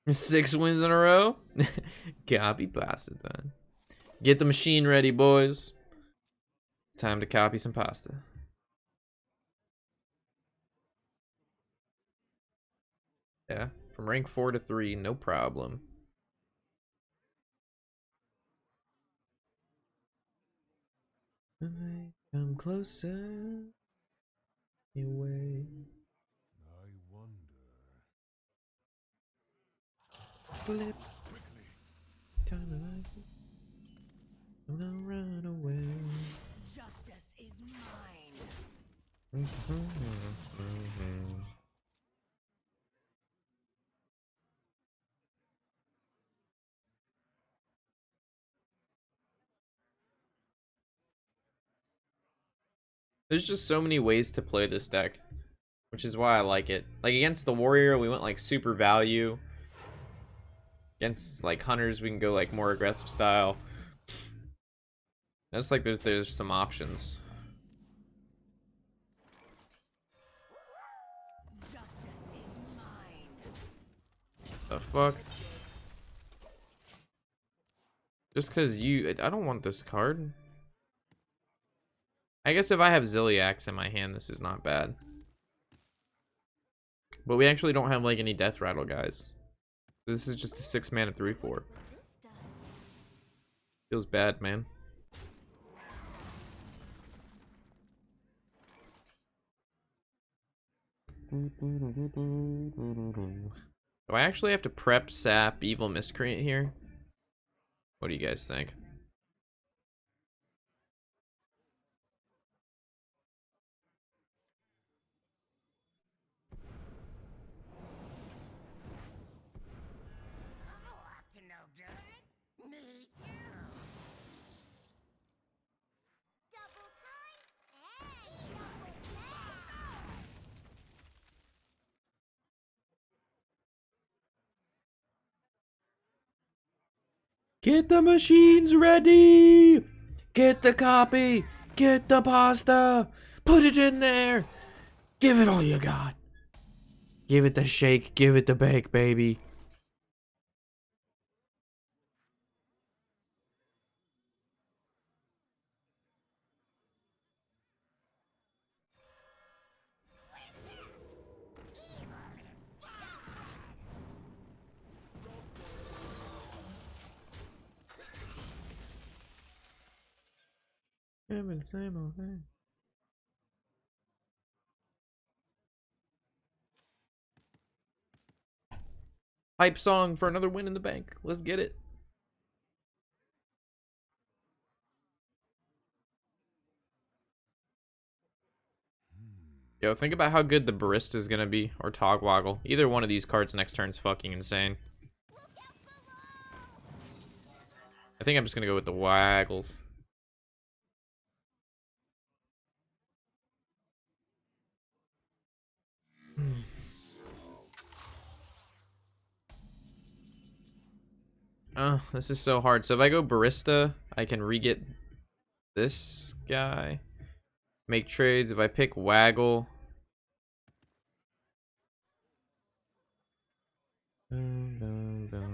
6 wins in a row. Copy pasta time. Get the machine ready, boys. Time to copy some pasta. Yeah, from rank 4 to 3, no problem. I come closer. Away. I wonder. Slip. Don't run away. Justice is mine. There's just so many ways to play this deck, which is why I like it. Like against the warrior, we went like super value. Against like hunters, we can go like more aggressive style. It's like there's some options. Justice is mine. The fuck? Just cause I don't want this card. I guess if I have Zilliax in my hand, this is not bad. But we actually don't have like any death rattle guys. This is just a 6 mana 3/4. Feels bad, man. Do I actually have to prep sap evil miscreant here? What do you guys think? Up to no good? Me too. Double time and double time. Get the machines ready! Get the copy! Get the pasta! Put it in there! Give it all you got! Give it the shake, give it the bake, baby. Same old thing. Hype song for another win in the bank. Let's get it. Yo, think about how good the Barista is gonna be, or Togwaggle. Either one of these cards next turn's fucking insane. I think I'm just gonna go with the Waggles. Oh, this is so hard. So if I go Barista, I can re-get this guy. Make trades. If I pick Waggle. And double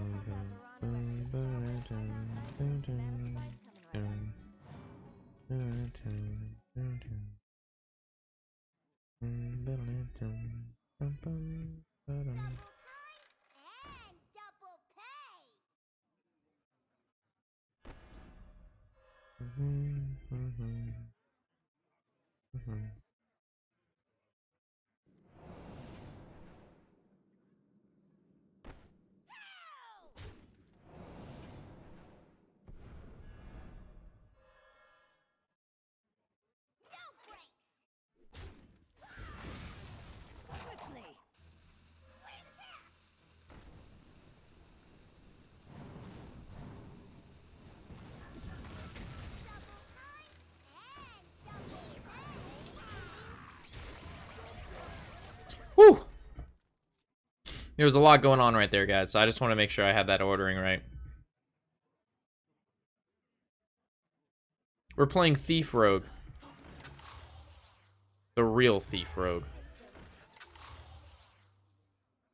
pay. No breaks. Quickly. Double time and double pay. There was a lot going on right there, guys, so I just want to make sure I had that ordering right. We're playing Thief Rogue. The real Thief Rogue.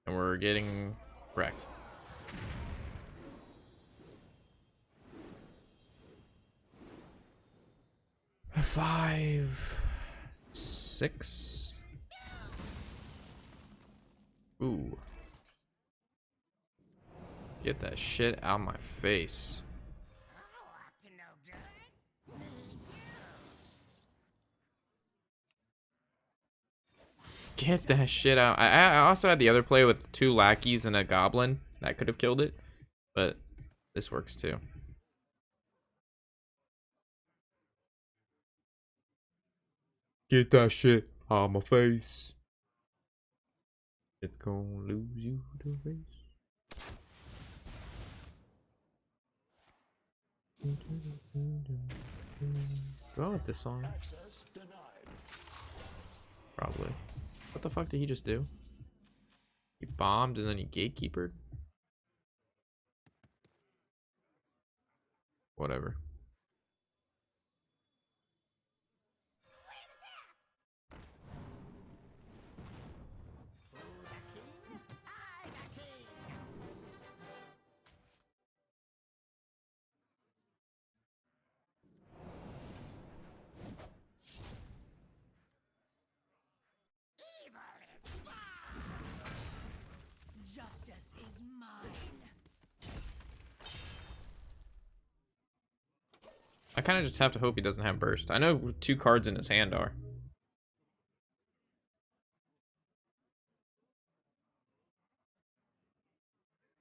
And we're getting wrecked. Five, 6. Ooh. Get that shit out of my face. Get that shit out. I also had the other play with 2 lackeys and a goblin. That could have killed it. But this works too. Get that shit out of my face. It's gonna lose you the race. Go with this song. Probably. What the fuck did he just do? He bombed and then he gatekeepered? Whatever. Justice is mine. I kind of just have to hope he doesn't have burst. I know 2 cards in his hand are.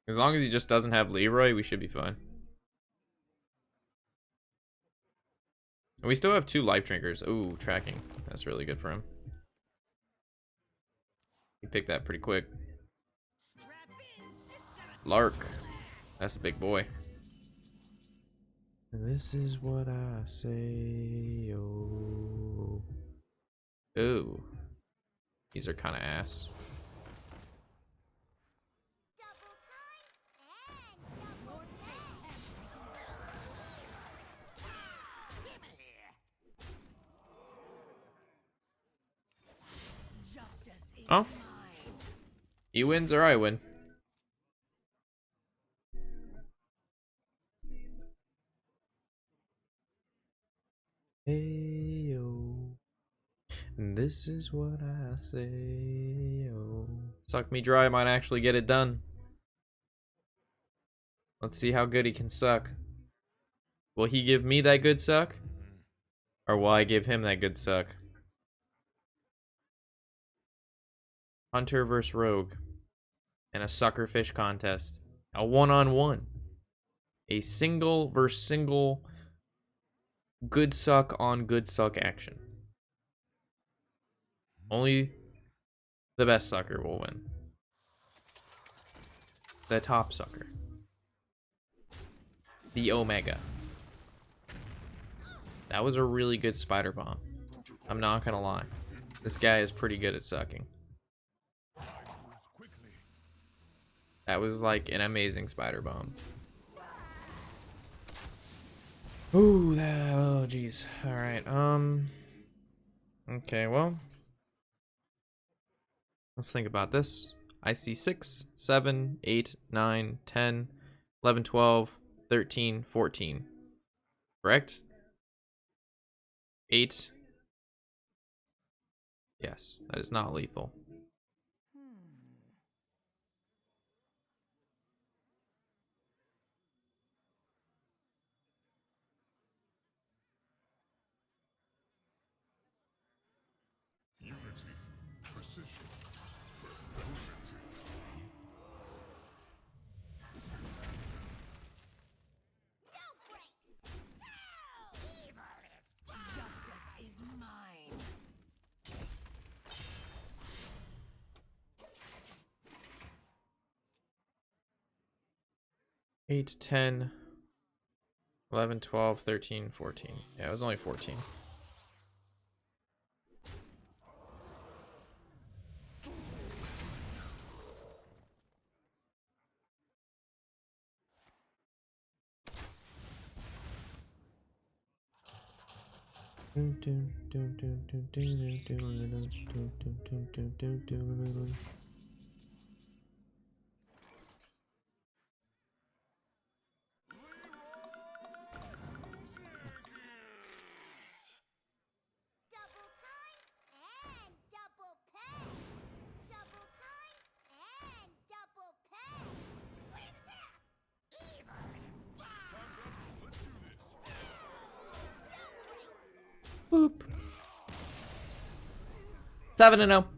As long as he just doesn't have Leeroy, we should be fine. And we still have 2 Lifedrinkers. Ooh, tracking. That's really good for him. He picked that pretty quick. Lark. That's a big boy. And this is what I say. Oh. Ooh. These are kind of ass. Oh. He wins or I win. Hey yo. This is what I say yo. Suck me dry might actually get it done. Let's see how good he can suck. Will he give me that good suck? Or will I give him that good suck? Hunter versus Rogue. In a sucker fish contest. A one-on-one. A single versus single good suck on good suck action. Only the best sucker will win. The top sucker. The Omega. That was a really good spider bomb. I'm not gonna lie. This guy is pretty good at sucking. That was like an amazing spider bomb. Ooh, that, oh jeez. Alright, okay, well. Let's think about this. I see 6, 7, 8, 9, 10, 11, 12, 13, 14. Correct? 8. Yes, that is not lethal. Unity, precision, No breaks. No! Evil is justice is mine. 8, 10, 11, 12, 13, 14. Yeah, it was only 14. Double time and double pay. Double time and double pay. Where's that? Evil is dead. Time's up. Let's do this. Boop. 7-0.